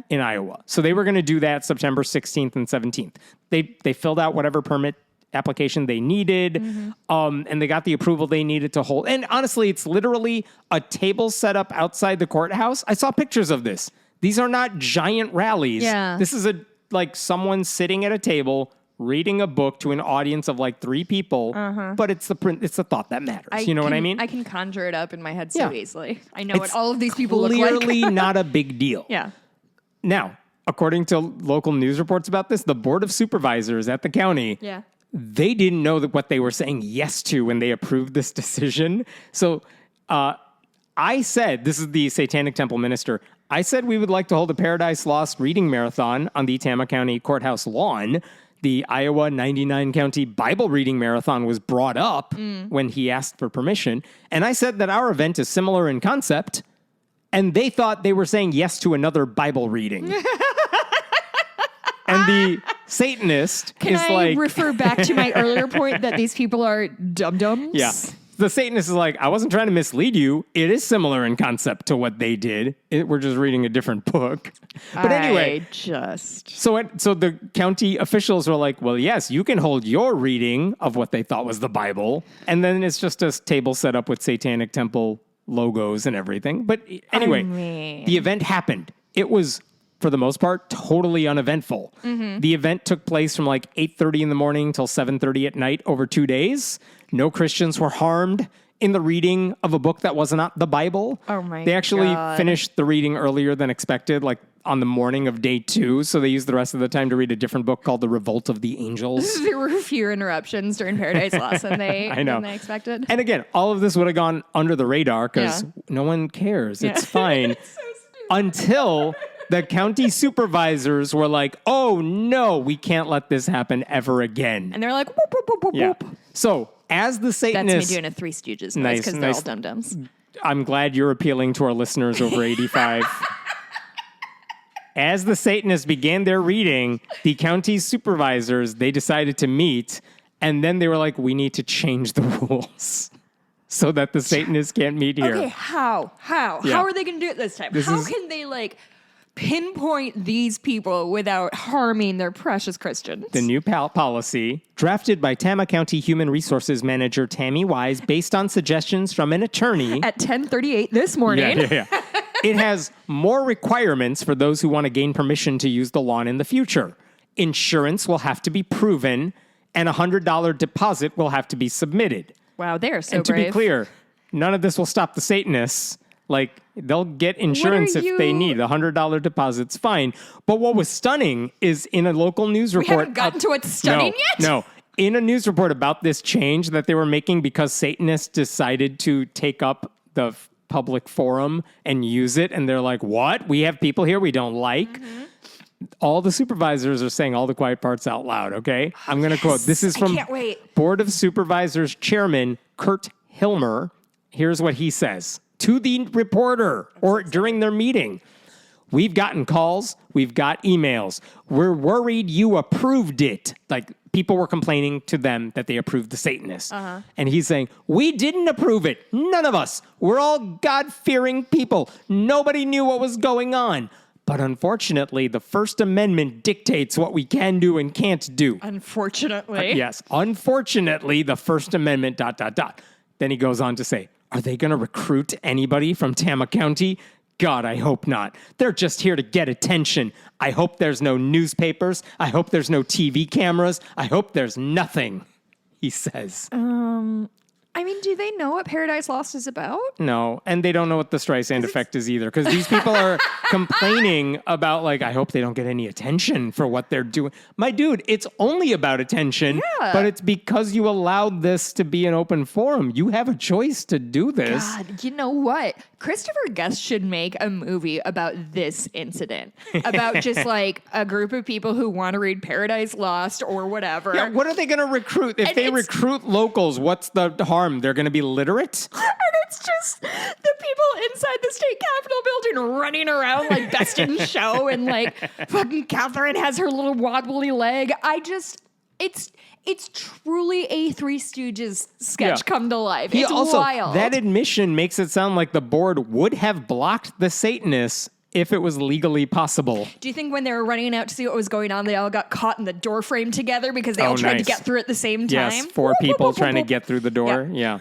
In Iowa. So they were going to do that September 16th and 17th. They filled out whatever permit application they needed, and they got the approval they needed to hold. And honestly, it's literally a table set up outside the courthouse. I saw pictures of this. These are not giant rallies. Yeah. This is someone sitting at a table reading a book to an audience of like 3 people, but it's the thought that matters. You know what I mean? I can conjure it up in my head so Yeah. easily. I know what all of these people look Clearly like. not a big deal. Yeah. Now, according to local news reports about this, the Board of Supervisors at the county, they didn't know that what they were saying yes to when they approved this decision. So I said, this is the Satanic Temple minister, I said we would like to hold a Paradise Lost reading marathon on the Tama County Courthouse lawn. The Iowa 99 County Bible Reading Marathon was brought up when he asked for permission. And I said that our event is similar in concept, and they thought they were saying yes to another Bible reading. And the Satanist Can is I refer back to my earlier point that these people are dum-dums? Yeah. The Satanist is like, I wasn't trying to mislead you. It is similar in concept to what they did. We're just reading a different book. But anyway. So the county officials were like, well, yes, you can hold your reading of what they thought was the Bible. And then it's just a table set up with Satanic Temple logos and everything. But anyway, the event happened. It was, for the most part, totally uneventful. The event took place from like 8:30 in the morning till 7:30 at night over 2 days. No Christians were harmed in the reading of a book that was not the Bible. Oh my God. They actually finished the reading earlier than expected, like on the morning of day 2. So they used the rest of the time to read a different book called The Revolt of the Angels. There were fewer interruptions during Paradise Lost than they expected. And again, all of this would have gone under the radar because no one cares. It's fine. It's so stupid. Until the county supervisors were like, oh no, we can't let this happen ever again. And they're like, whoop, whoop, whoop, whoop, whoop. So as the Satanist... That's me doing a Three Stooges noise because they're all dum-dums. I'm glad you're appealing to our listeners over 85. As the Satanists began their reading, the county supervisors, they decided to meet, and then they were like, we need to change the rules so that the Satanists can't meet here. Okay, how? Yeah. How are they going to do it this time? How can they, pinpoint these people without harming their precious Christians? The new policy, drafted by Tama County Human Resources Manager Tammy Wise, based on suggestions from an attorney. At 10:38 this morning. Yeah. It has more requirements for those who want to gain permission to use the lawn in the future. Insurance will have to be proven, and a $100 deposit will have to be submitted. Wow, they are so and to brave. be clear, none of this will stop the Satanists. They'll get insurance if they need. The $100 deposit's fine. But what was stunning is in a local news report... We haven't gotten to what's stunning yet? No. In a news report about this change that they were making because Satanists decided to take up the public forum and use it, and they're like, what? We have people here we don't like? All the supervisors are saying all the quiet parts out loud, okay? I'm going to quote. This is from Board of Supervisors Chairman Kurt Hilmer. Here's what he says to the reporter during their meeting. We've gotten calls. We've got emails. We're worried you approved it. People were complaining to them that they approved the Satanists. And he's saying, we didn't approve it. None of us. We're all God-fearing people. Nobody knew what was going on. But unfortunately, the First Amendment dictates what we can do and can't do. Unfortunately. Yes. Unfortunately, the First Amendment, ... Then he goes on to say, are they going to recruit anybody from Tama County? God, I hope not. They're just here to get attention. I hope there's no newspapers. I hope there's no TV cameras. I hope there's nothing, he says. Do they know what Paradise Lost is about? No, and they don't know what the Streisand effect is either, because these people are complaining about, I hope they don't get any attention for what they're doing. My dude, it's only about attention, but it's because you allowed this to be an open forum. You have a choice to do this. God, you know what? Christopher Guest should make a movie about this incident, about just a group of people who want to read Paradise Lost or whatever. Yeah, what are they going to recruit? If they recruit locals, what's the harm? They're going to be literate? And it's just the people inside the state capitol building running around best in show, and fucking Catherine has her little wobbly leg. It's truly a Three Stooges sketch come to life. It's wild. That admission makes it sound like the board would have blocked the Satanists if it was legally possible. Do you think when they were running out to see what was going on, they all got caught in the door frame together because they all tried to get through at the same time? Yes, 4 people trying to get through the door. Yeah.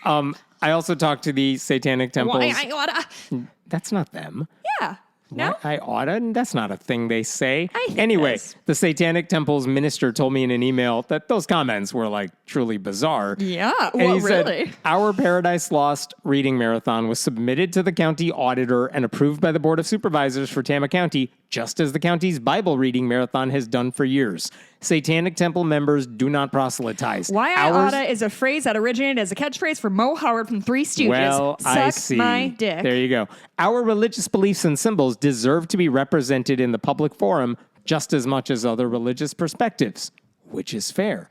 I also talked to the Satanic temples. Why I oughta? That's not them. Yeah. No? I oughta? That's not a thing they say. I think Anyway, it is. the Satanic Temple's minister told me in an email that those comments were like truly bizarre. Yeah. And Well, he really? said, our Paradise Lost reading marathon was submitted to the county auditor and approved by the Board of Supervisors for Tama County, just as the county's Bible reading marathon has done for years. Satanic Temple members do not proselytize. Why I oughta is a phrase that originated as a catchphrase for Mo Howard from Three Stooges. Well, Suck I see. my dick. There you go. Our religious beliefs and symbols deserve to be represented in the public forum just as much as other religious perspectives, which is fair.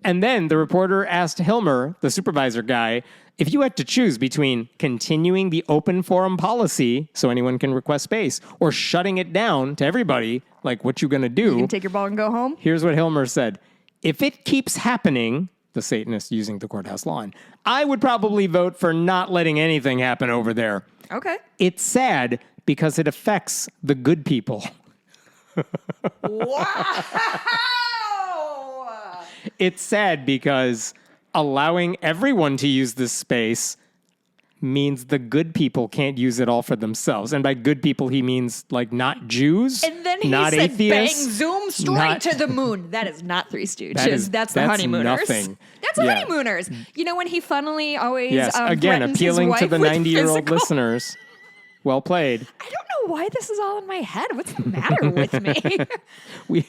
And then the reporter asked Hilmer, the supervisor guy, if you had to choose between continuing the open forum policy so anyone can request space or shutting it down to everybody, like what you gonna do? You can take your ball and go home? Here's what Hilmer said. If it keeps happening, the Satanist using the courthouse lawn, I would probably vote for not letting anything happen over there. Okay. It's sad because it affects the good people. Wow! It's sad because allowing everyone to use this space means the good people can't use it all for themselves. And by good people, he means like not Jews, And then he not said, atheists, bang, zoom straight not- to the moon. That is not Three Stooges. That's the honeymooners. Nothing. That's the Yeah. honeymooners. You know when he funnily always Yes, again, threatens his appealing to wife the with 90-year-old physical- listeners. Well played. I don't know why this is all in my head. What's the matter with me? We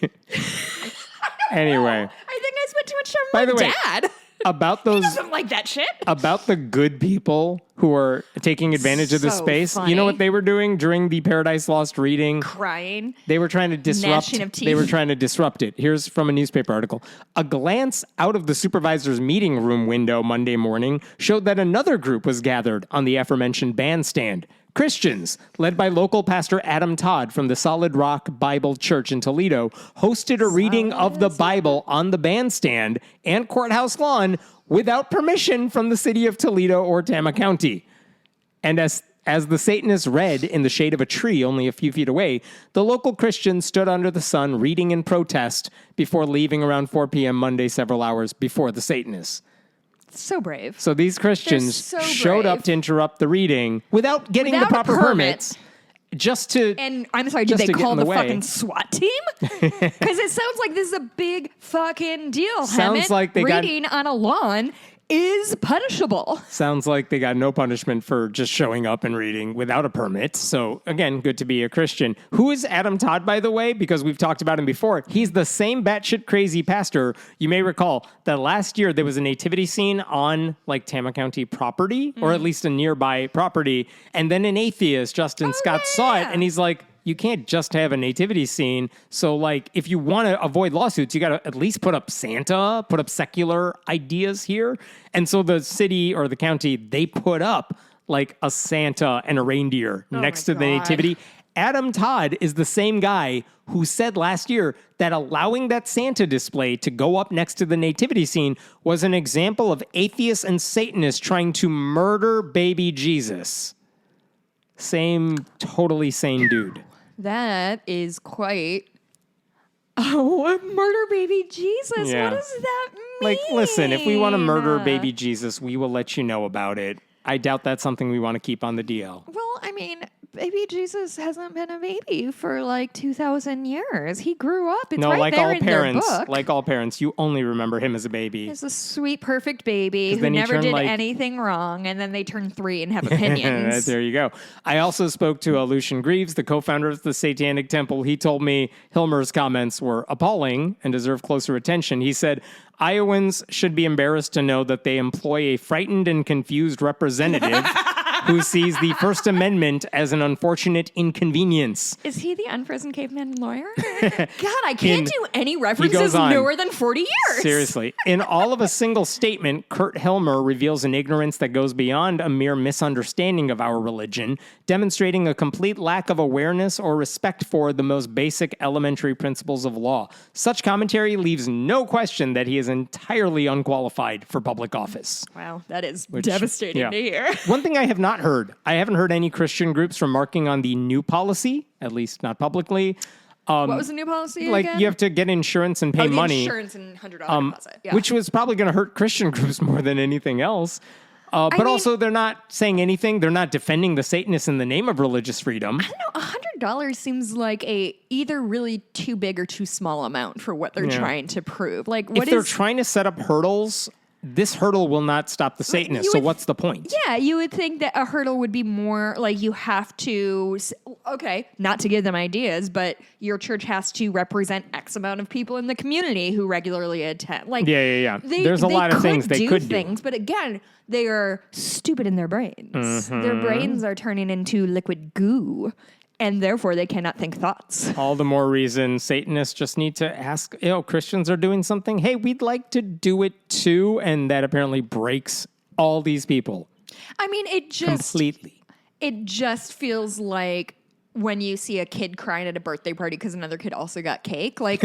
Anyway, I think I spent too much time By with the my way, dad. about He those doesn't like that shit. about the good people who are taking advantage of this So space. funny. You know what they were doing during the Paradise Lost reading? Crying. They were trying to disrupt. Gnashing of teeth. They were trying to disrupt it. Here's from a newspaper article. A glance out of the supervisor's meeting room window Monday morning showed that another group was gathered on the aforementioned bandstand. Christians, led by local pastor Adam Todd from the Solid Rock Bible Church in Toledo, hosted a reading of the Bible on the bandstand and courthouse lawn without permission from the city of Toledo or Tama County. And as the Satanists read in the shade of a tree only a few feet away, the local Christians stood under the sun reading in protest before leaving around 4 p.m. Monday, several hours before the Satanists. So brave. So these Christians so showed up brave. to interrupt the reading without getting Without the a proper permit. permits. Just to And I'm sorry, did Just they to get call in the the way. fucking SWAT team? Because it sounds like this is a big fucking deal. Sounds Hammett. like they got- reading on a lawn is punishable. sounds like they got no punishment for just showing up and reading without a permit. So again, good to be a Christian. Who is Adam Todd, by the way? Because we've talked about him before. He's the same batshit crazy pastor. You may recall that last year there was a nativity scene on like Tama County property, or at least a nearby property. And then an atheist, Justin Scott, saw it yeah. and he's like, you can't just have a nativity scene. So, like, if you want to avoid lawsuits, you got to at least put up Santa, put up secular ideas here. And so the city or the county, they put up like a Santa and a reindeer next to my the God. nativity. Adam Todd is the same guy who said last year that allowing that Santa display to go up next to the nativity scene was an example of atheists and Satanists trying to murder baby Jesus. Totally sane dude. That is quite. Oh, a murder baby Jesus. Yeah. What does that mean? Like, listen, if we want to murder baby Jesus, we will let you know about it. I doubt that's something we want to keep on the DL. Well, I mean, baby Jesus hasn't been a baby for like 2,000 years. He grew up. It's No, right like there all in parents, their book. like all parents, you only remember him as a baby. He's a sweet, perfect baby who then you never turn, did like- anything wrong, and then they turn 3 and have opinions. There you go. I also spoke to Lucian Greaves, the co-founder of the Satanic Temple. He told me Hilmer's comments were appalling and deserve closer attention. He said, Iowans should be embarrassed to know that they employ a frightened and confused representative who sees the First Amendment as an unfortunate inconvenience. Is he the unfrozen caveman lawyer? God, I can't do any goes references on. newer than 40 years. Seriously. In all of a single statement, Kurt Hilmer reveals an ignorance that goes beyond a mere misunderstanding of our religion, demonstrating a complete lack of awareness or respect for the most basic elementary principles of law. Such commentary leaves no question that he is entirely unqualified for public office. Wow, that is devastating yeah. to hear. One thing I have not not heard. I haven't heard any Christian groups remarking on the new policy, at least not publicly. What was the new policy Like again? you have to get insurance and pay money. Insurance and $100 deposit. Yeah. Which was probably going to hurt Christian groups more than anything else. But also, they're not saying anything. They're not defending the Satanists in the name of religious freedom. I don't know. $100 seems like a either really too big or too small amount for what they're trying to prove. Like, If they're trying to set up hurdles, this hurdle will not stop the Satanists. So what's the point? Yeah, you would think that a hurdle would be more like you have to, okay, not to give them ideas, but your church has to represent X amount of people in the community who regularly attend. Like, Yeah. There's a lot of things they could do. But again, they are stupid in their brains. Their brains are turning into liquid goo. And therefore, they cannot think thoughts. All the more reason Satanists just need to ask, Christians are doing something. Hey, we'd like to do it too. And that apparently breaks all these people. I mean, completely. It just feels like when you see a kid crying at a birthday party because another kid also got cake. Like,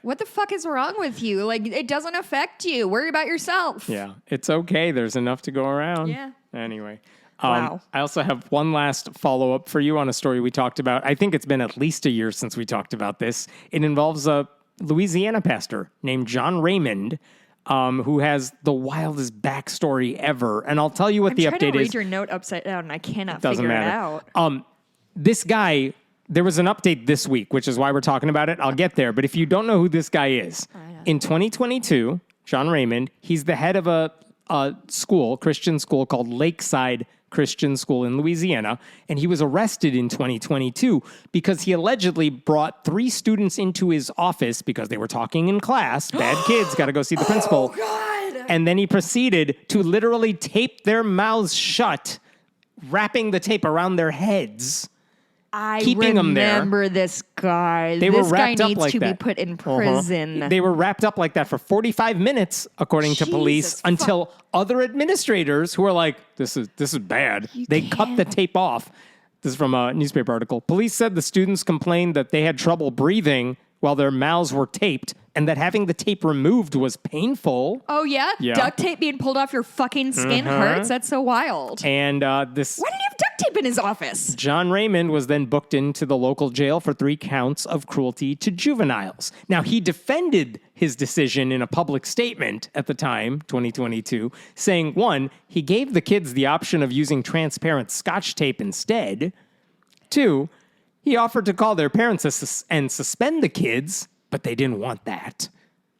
what the fuck is wrong with you? Like, it doesn't affect you. Worry about yourself. Yeah, it's okay. There's enough to go around. Yeah. Anyway. Wow. I also have one last follow-up for you on a story we talked about. I think it's been at least a year since we talked about this. It involves a Louisiana pastor named John Raymond, who has the wildest backstory ever. And I'll tell you what the update is. I'm trying to read your note upside down, and I cannot figure it out. This guy, there was an update this week, which is why we're talking about it. I'll get there. But if you don't know who this guy is, in 2022, John Raymond, he's the head of a school, Christian school called Lakeside Christian School in Louisiana, and he was arrested in 2022 because he allegedly brought 3 students into his office because they were talking in class. Bad kids, got to go see the principal. Oh, God. And then he proceeded to literally tape their mouths shut, wrapping the tape around their heads. Keeping them there. I remember this guy. This guy needs to be put in prison. They were wrapped up like that for 45 minutes, according to police, until other administrators who are like, this is bad. They cut the tape off. This is from a newspaper article. Police said the students complained that they had trouble breathing while their mouths were taped and that having the tape removed was painful. Oh, yeah? Duct tape being pulled off your fucking skin hurts? That's so wild. And Why did he have duct tape in his office? John Raymond was then booked into the local jail for 3 counts of cruelty to juveniles. Now, he defended his decision in a public statement at the time, 2022, saying, 1, he gave the kids the option of using transparent Scotch tape instead. 2, he offered to call their parents and suspend the kids, but they didn't want that.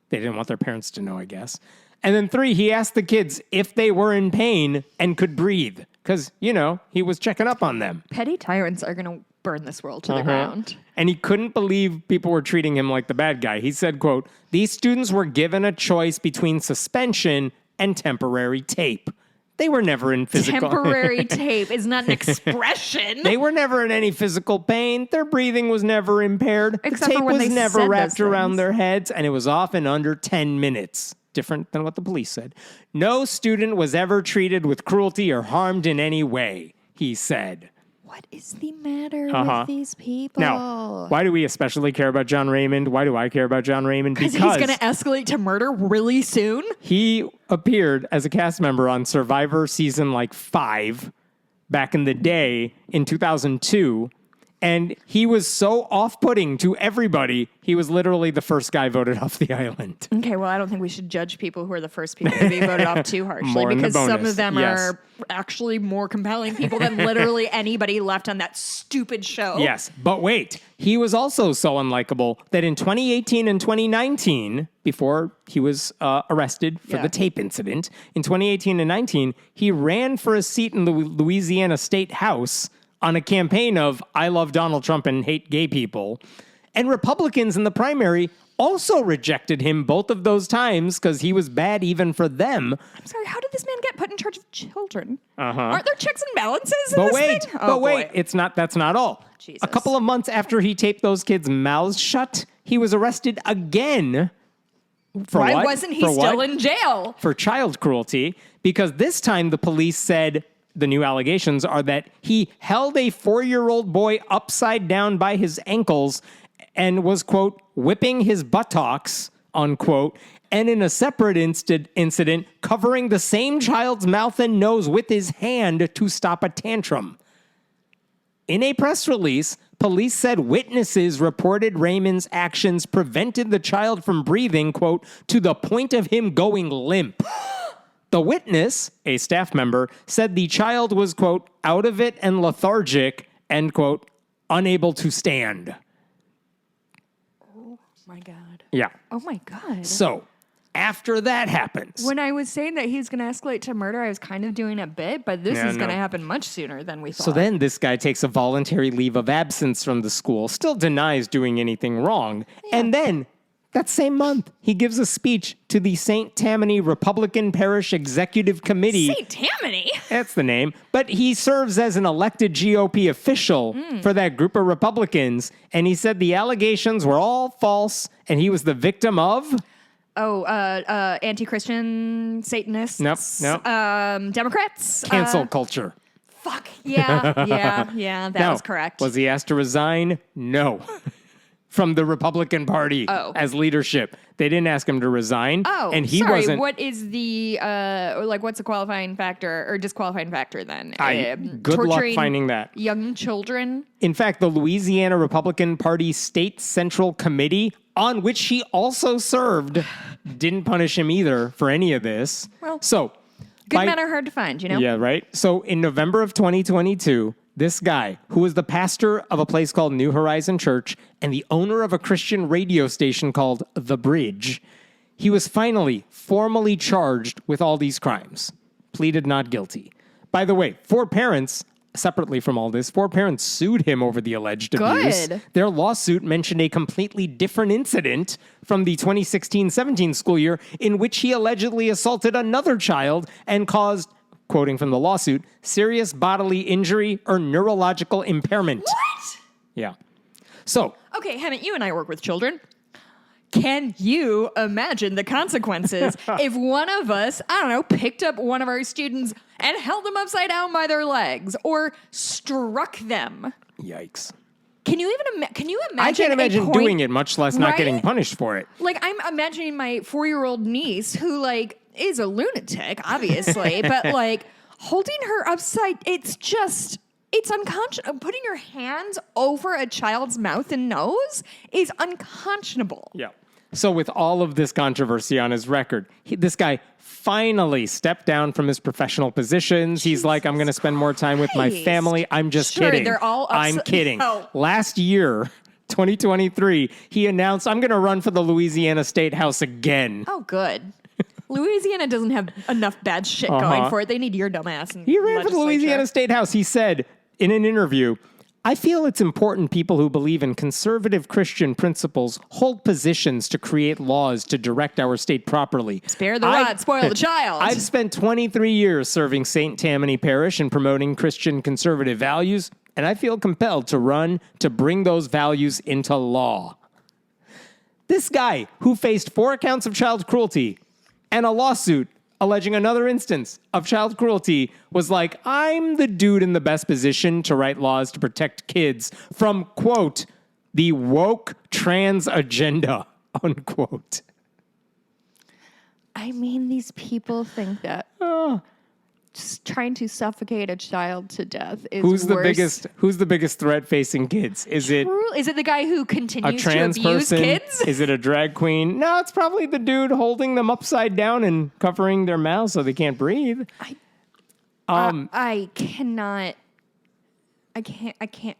They didn't want their parents to know, I guess. And then 3, he asked the kids if they were in pain and could breathe. Because, he was checking up on them. Petty tyrants are going to burn this world to the ground. And he couldn't believe people were treating him like the bad guy. He said, quote, "These students were given a choice between suspension and temporary tape. They were never in physical... Temporary tape is not an expression. They were never in any physical pain. Their breathing was never impaired. Except the tape for when was they never said wrapped those around things. their heads, and it was often under 10 minutes. Different than what the police said. No student was ever treated with cruelty or harmed in any way," he said. What is the matter with these people? Now, why do we especially care about John Raymond? Why do I care about John Raymond? Because he's going to escalate to murder really soon? He appeared as a cast member on Survivor season 5 back in the day in 2002. And he was so off-putting to everybody, he was literally the first guy voted off the island. Okay, well, I don't think we should judge people who are the first people to be voted off too harshly More in the because some bonus, of them are actually more compelling people than literally anybody left on that stupid show. Yes, but wait. He was also so unlikable that in 2018 and 2019, before he was arrested for the tape incident, in 2018 and 19, he ran for a seat in the Louisiana State House on a campaign of "I love Donald Trump and hate gay people." And Republicans in the primary also rejected him both of those times because he was bad even for them. I'm sorry, how did this man get put in charge of children? Aren't there checks and balances in But this wait, thing? but wait, that's not all. Jesus. A couple of months after he taped those kids' mouths shut, he was arrested again. For Why what? wasn't he For still what? in jail? For child cruelty, because this time the police said the new allegations are that he held a 4-year-old boy upside down by his ankles and was, quote, whipping his buttocks, unquote, and in a separate incident, covering the same child's mouth and nose with his hand to stop a tantrum. In a press release, police said witnesses reported Raymond's actions prevented the child from breathing, quote, to the point of him going limp. The witness, a staff member, said the child was, quote, out of it and lethargic, end quote, unable to stand. Oh, my God. Yeah. Oh, my God. So, after that happens. When I was saying that he's going to escalate to murder, I was kind of doing a bit, but this is going to happen much sooner than we thought. So then this guy takes a voluntary leave of absence from the school, still denies doing anything wrong, and then that same month, he gives a speech to the St. Tammany Republican Parish Executive Committee. St. Tammany? That's the name. But he serves as an elected GOP official for that group of Republicans, and he said the allegations were all false, and he was the victim of... anti-Christian Satanists. Nope. Democrats. Cancel culture. Fuck. Yeah, that was correct. Was he asked to resign? No. From the Republican Party as leadership. They didn't ask him to resign. And he wasn't. What is the, what's a qualifying factor or disqualifying factor then? Good luck finding that. Young children? In fact, the Louisiana Republican Party State Central Committee, on which he also served, didn't punish him either for any of this. Well, so, good men are hard to find, you know? Yeah, right? So in November of 2022, this guy, who was the pastor of a place called New Horizon Church and the owner of a Christian radio station called The Bridge, he was finally formally charged with all these crimes, pleaded not guilty. By the way, 4 parents... Separately from all this, 4 parents sued him over the alleged abuse. Their lawsuit mentioned a completely different incident from the 2016-17 school year in which he allegedly assaulted another child and caused, quoting from the lawsuit, serious bodily injury or neurological impairment. What? Yeah. So. Okay, Hemant, you and I work with children. Can you imagine the consequences if one of us, I don't know, picked up one of our students and held them upside down by their legs or struck them? Yikes. Can you imagine? I can't imagine doing it, much less not getting punished for it. Like, I'm imagining my 4-year-old niece who, like, is a lunatic, obviously, but, like, holding her upside, it's unconscionable. Putting your hands over a child's mouth and nose is unconscionable. Yeah. So with all of this controversy on his record, this guy finally stepped down from his professional positions. He's like, I'm going to spend more time with my family. I'm just kidding. They're all I'm kidding. No. Last year, 2023, he announced, I'm going to run for the Louisiana State House again. Oh, good. Louisiana doesn't have enough bad shit going for it. They need your dumb ass. He ran for the Louisiana State House. He said in an interview, I feel it's important people who believe in conservative Christian principles hold positions to create laws to direct our state properly. Spare the rod, spoil the child. I've spent 23 years serving St. Tammany Parish and promoting Christian conservative values, and I feel compelled to run to bring those values into law. This guy, who faced 4 counts of child cruelty and a lawsuit alleging another instance of child cruelty, was like, I'm the dude in the best position to write laws to protect kids from, quote, the woke trans agenda, unquote. I mean, these people think that just trying to suffocate a child to death is Who's worse. the biggest threat facing kids? Is it the guy who continues a trans to abuse person? kids? Is it a drag queen? No, it's probably the dude holding them upside down and covering their mouths so they can't breathe. I cannot. I can't.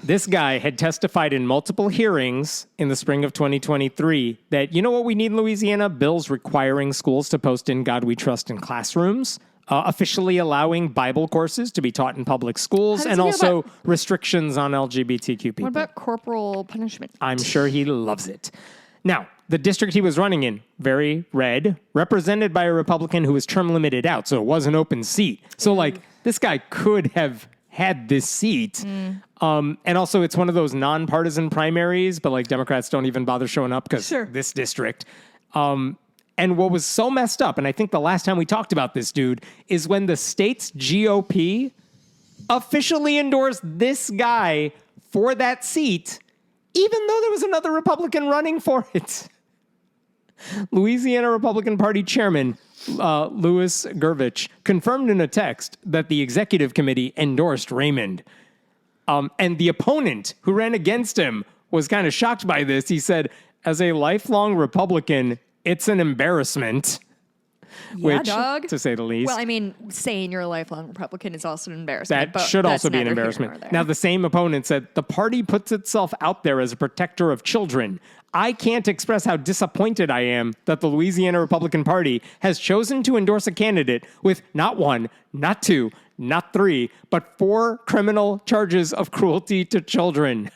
This guy had testified in multiple hearings in the spring of 2023 that, you know what we need in Louisiana? Bills requiring schools to post In God We Trust in classrooms, officially allowing Bible courses to be taught in public schools, and also restrictions on LGBTQ people. What about corporal punishment? I'm sure he loves it. Now, the district he was running in, very red, represented by a Republican who was term limited out, so it was an open seat. So, like, this guy could have had this seat. And also, it's one of those nonpartisan primaries, but, like, Democrats don't even bother showing up because this district. And what was so messed up, and I think the last time we talked about this dude, is when the state's GOP officially endorsed this guy for that seat, even though there was another Republican running for it. Louisiana Republican Party Chairman Louis Gervich confirmed in a text that the executive committee endorsed Raymond. And the opponent who ran against him was kind of shocked by this. He said, as a lifelong Republican, it's an embarrassment. Yeah, dog. To say the least. Well, I mean, saying you're a lifelong Republican is also an embarrassment. That should also be an embarrassment. Now, the same opponent said, the party puts itself out there as a protector of children. I can't express how disappointed I am that the Louisiana Republican Party has chosen to endorse a candidate with not one, not two, not three, but 4 criminal charges of cruelty to children.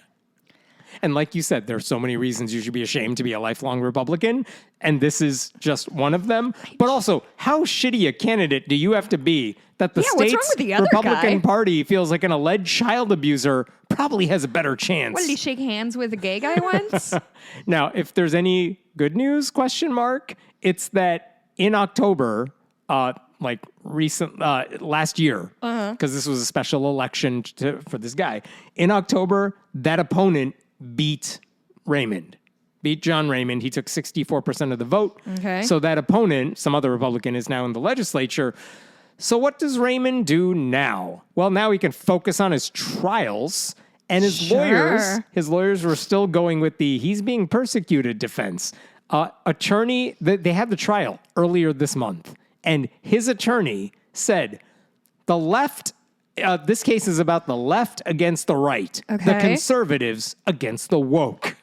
And like you said, there are so many reasons you should be ashamed to be a lifelong Republican, and this is just one of them. But also, how shitty a candidate do you have to be that the state's Republican Party feels like an alleged child abuser probably has a better chance? What, did he shake hands with a gay guy once? Now, if there's any good news, it's that in October, last year, because this was a special election for this guy, in October, that opponent beat John Raymond. He took 64% of the vote. Okay. So that opponent, some other Republican, is now in the legislature. So what does Raymond do now? Well, now he can focus on his trials, and his lawyers were still going with the he's being persecuted defense. Attorney, they had the trial earlier this month, and his attorney said the left, this case is about the left against the right, the conservatives against the woke.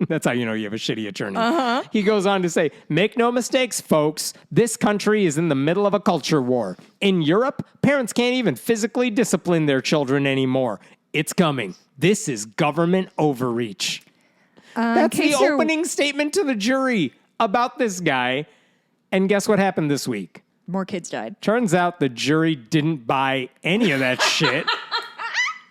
That's how you know you have a shitty attorney. He goes on to say, make no mistakes, folks. This country is in the middle of a culture war. In Europe, parents can't even physically discipline their children anymore. It's coming. This is government overreach. That's the opening statement to the jury about this guy. And guess what happened this week? More kids died. Turns out the jury didn't buy any of that shit.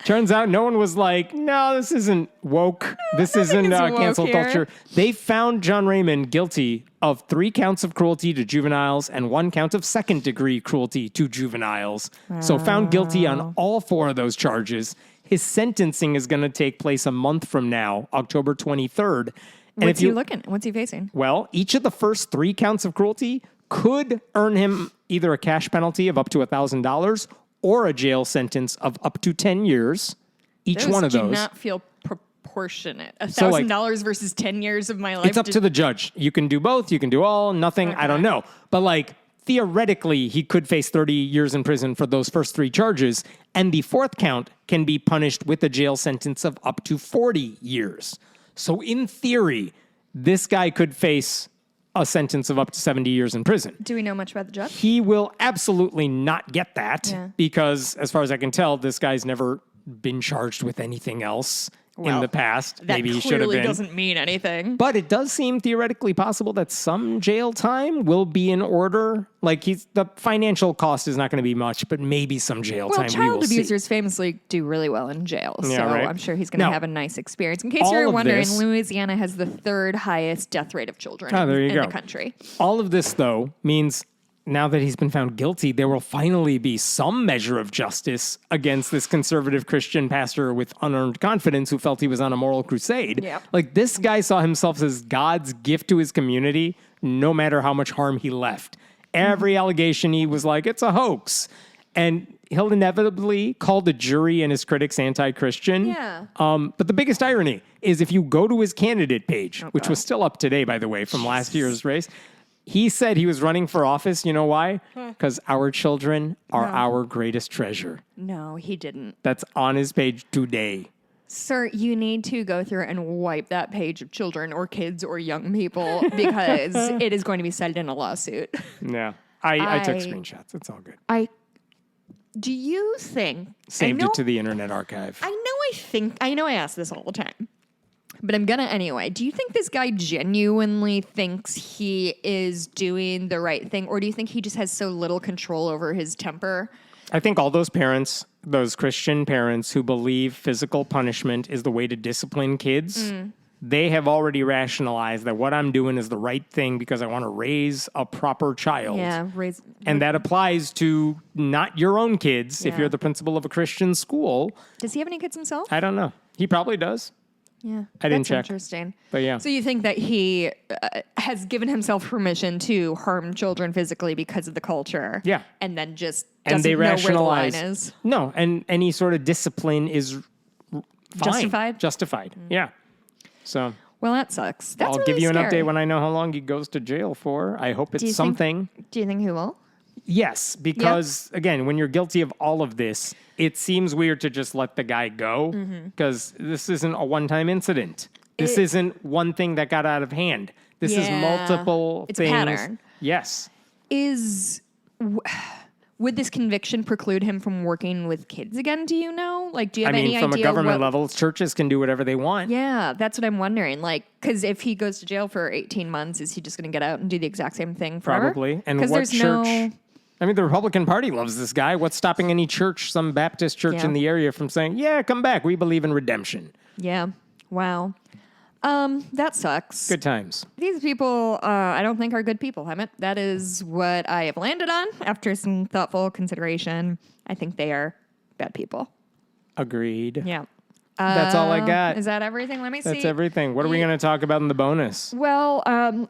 Turns out no one was like, no, this isn't woke. This isn't cancel culture. They found John Raymond guilty of 3 counts of cruelty to juveniles and 1 count of second-degree cruelty to juveniles. So found guilty on all 4 of those charges. His sentencing is going to take place a month from now, October 23rd. And What's he facing? Well, each of the first 3 counts of cruelty could earn him either a cash penalty of up to $1,000 or a jail sentence of up to 10 years. One of those do not feel proportionate. $1,000 versus 10 years of my life. It's up to the judge. You can do both. You can do all, nothing. Okay. I don't know. But theoretically, he could face 30 years in prison for those first 3 charges. And the 4th count can be punished with a jail sentence of up to 40 years. So in theory, this guy could face a sentence of up to 70 years in prison. Do we know much about the judge? He will absolutely not get that because, as far as I can tell, this guy's never been charged with anything else in the past. Maybe he should have been. That clearly doesn't mean anything. But it does seem theoretically possible that some jail time will be in order. The financial cost is not going to be much, but maybe some jail time we will see. Child abusers famously do really well in jail, I'm sure he's going to have a nice experience. In case you're wondering, Louisiana has the 3rd highest death rate of children in the country. All of this, though, means now that he's been found guilty, there will finally be some measure of justice against this conservative Christian pastor with unearned confidence who felt he was on a moral crusade. Yep. This guy saw himself as God's gift to his community, no matter how much harm he left. Every allegation, he was like, it's a hoax. And he'll inevitably call the jury and his critics anti-Christian. Yeah. But the biggest irony is if you go to his candidate page, which was still up today, by the way, from last year's race, he said he was running for office. You know why? Because our children are our greatest treasure. No, he didn't. That's on his page today. Sir, you need to go through and wipe that page of children or kids or young people because it is going to be cited in a lawsuit. Yeah. I took screenshots. It's all good. Do you think... Saved it to the Internet Archive. I know I ask this all the time. But I'm going to anyway. Do you think this guy genuinely thinks he is doing the right thing? Or do you think he just has so little control over his temper? I think all those parents, those Christian parents who believe physical punishment is the way to discipline kids, they have already rationalized that what I'm doing is the right thing because I want to raise a proper child. Yeah, and that applies to not your own kids if you're the principal of a Christian school. Does he have any kids himself? I don't know. He probably does. Yeah, I didn't check. Interesting. But yeah. So you think that he has given himself permission to harm children physically because of the culture? Yeah. And then just And doesn't they know where the rationalize. line is? No, and any sort of discipline is fine. Justified. Yeah. So Well, that sucks. That's I'll really give you an scary. update when I know how long he goes to jail for. I hope it's something. Do you think he will? Yes, because again, when you're guilty of all of this, it seems weird to just let the guy go because this isn't a one-time incident. This isn't one thing that got out of hand. This is multiple it's things. a pattern. Yes. Would this conviction preclude him from working with kids again? Do you know? Like, do you have any idea? From a government level, churches can do whatever they want. Yeah, that's what I'm wondering. Like, because if he goes to jail for 18 months, is he just going to get out and do the exact same thing forever? Probably. And what church? I mean, the Republican Party loves this guy. What's stopping any church, some Baptist church in the area, from saying, yeah, come back. We believe in redemption. Yeah. Wow. That sucks. Good times. These people, I don't think are good people, Emmett. That is what I have landed on after some thoughtful consideration. I think they are bad people. Agreed. Yeah. That's all I got. Is that everything? Let me see. That's everything. What are we going to talk about in the bonus? Well,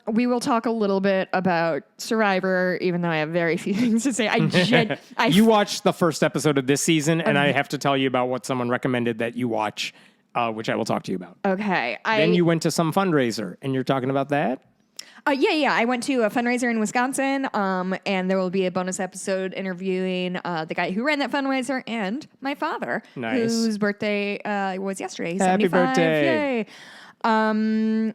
we will talk a little bit about Survivor, even though I have very few things to say. You watched the first episode of this season, and I have to tell you about what someone recommended that you watch, which I will talk to you about. Okay. Then you went to some fundraiser, and you're talking about that? Yeah. I went to a fundraiser in Wisconsin, and there will be a bonus episode interviewing the guy who ran that fundraiser and my father, whose birthday was yesterday. He's Happy 75. birthday. Yay.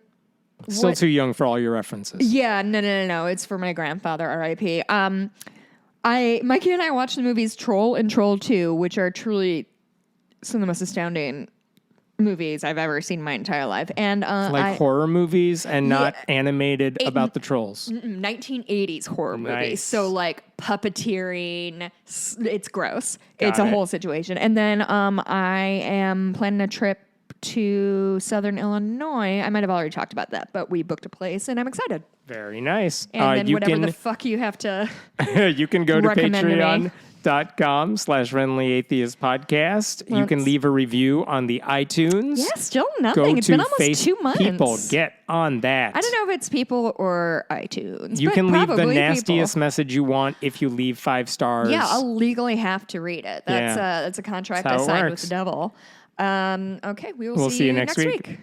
Still too young for all your references. Yeah, no. It's for my grandfather, R.I.P. Mikey and I watched the movies Troll and Troll 2, which are truly some of the most astounding movies I've ever seen in my entire life. And horror movies and not animated about the trolls. 1980s horror movies. So like puppeteering, it's gross. It's Got a it. whole situation. And then I am planning a trip to Southern Illinois. I might have already talked about that, but we booked a place and I'm excited. Very nice. And then whatever the fuck you have to you can go to recommend to me. patreon.com/friendlyatheist podcast. You can leave a review on the iTunes. Yeah, still nothing. It's been almost 2 months. People, get on that. I don't know if it's people or iTunes. You but can leave the probably nastiest people. message you want if you leave 5 stars. Yeah, I'll legally have to read it. That's a contract That's how I it signed works. with the devil. Okay, we'll see you next week.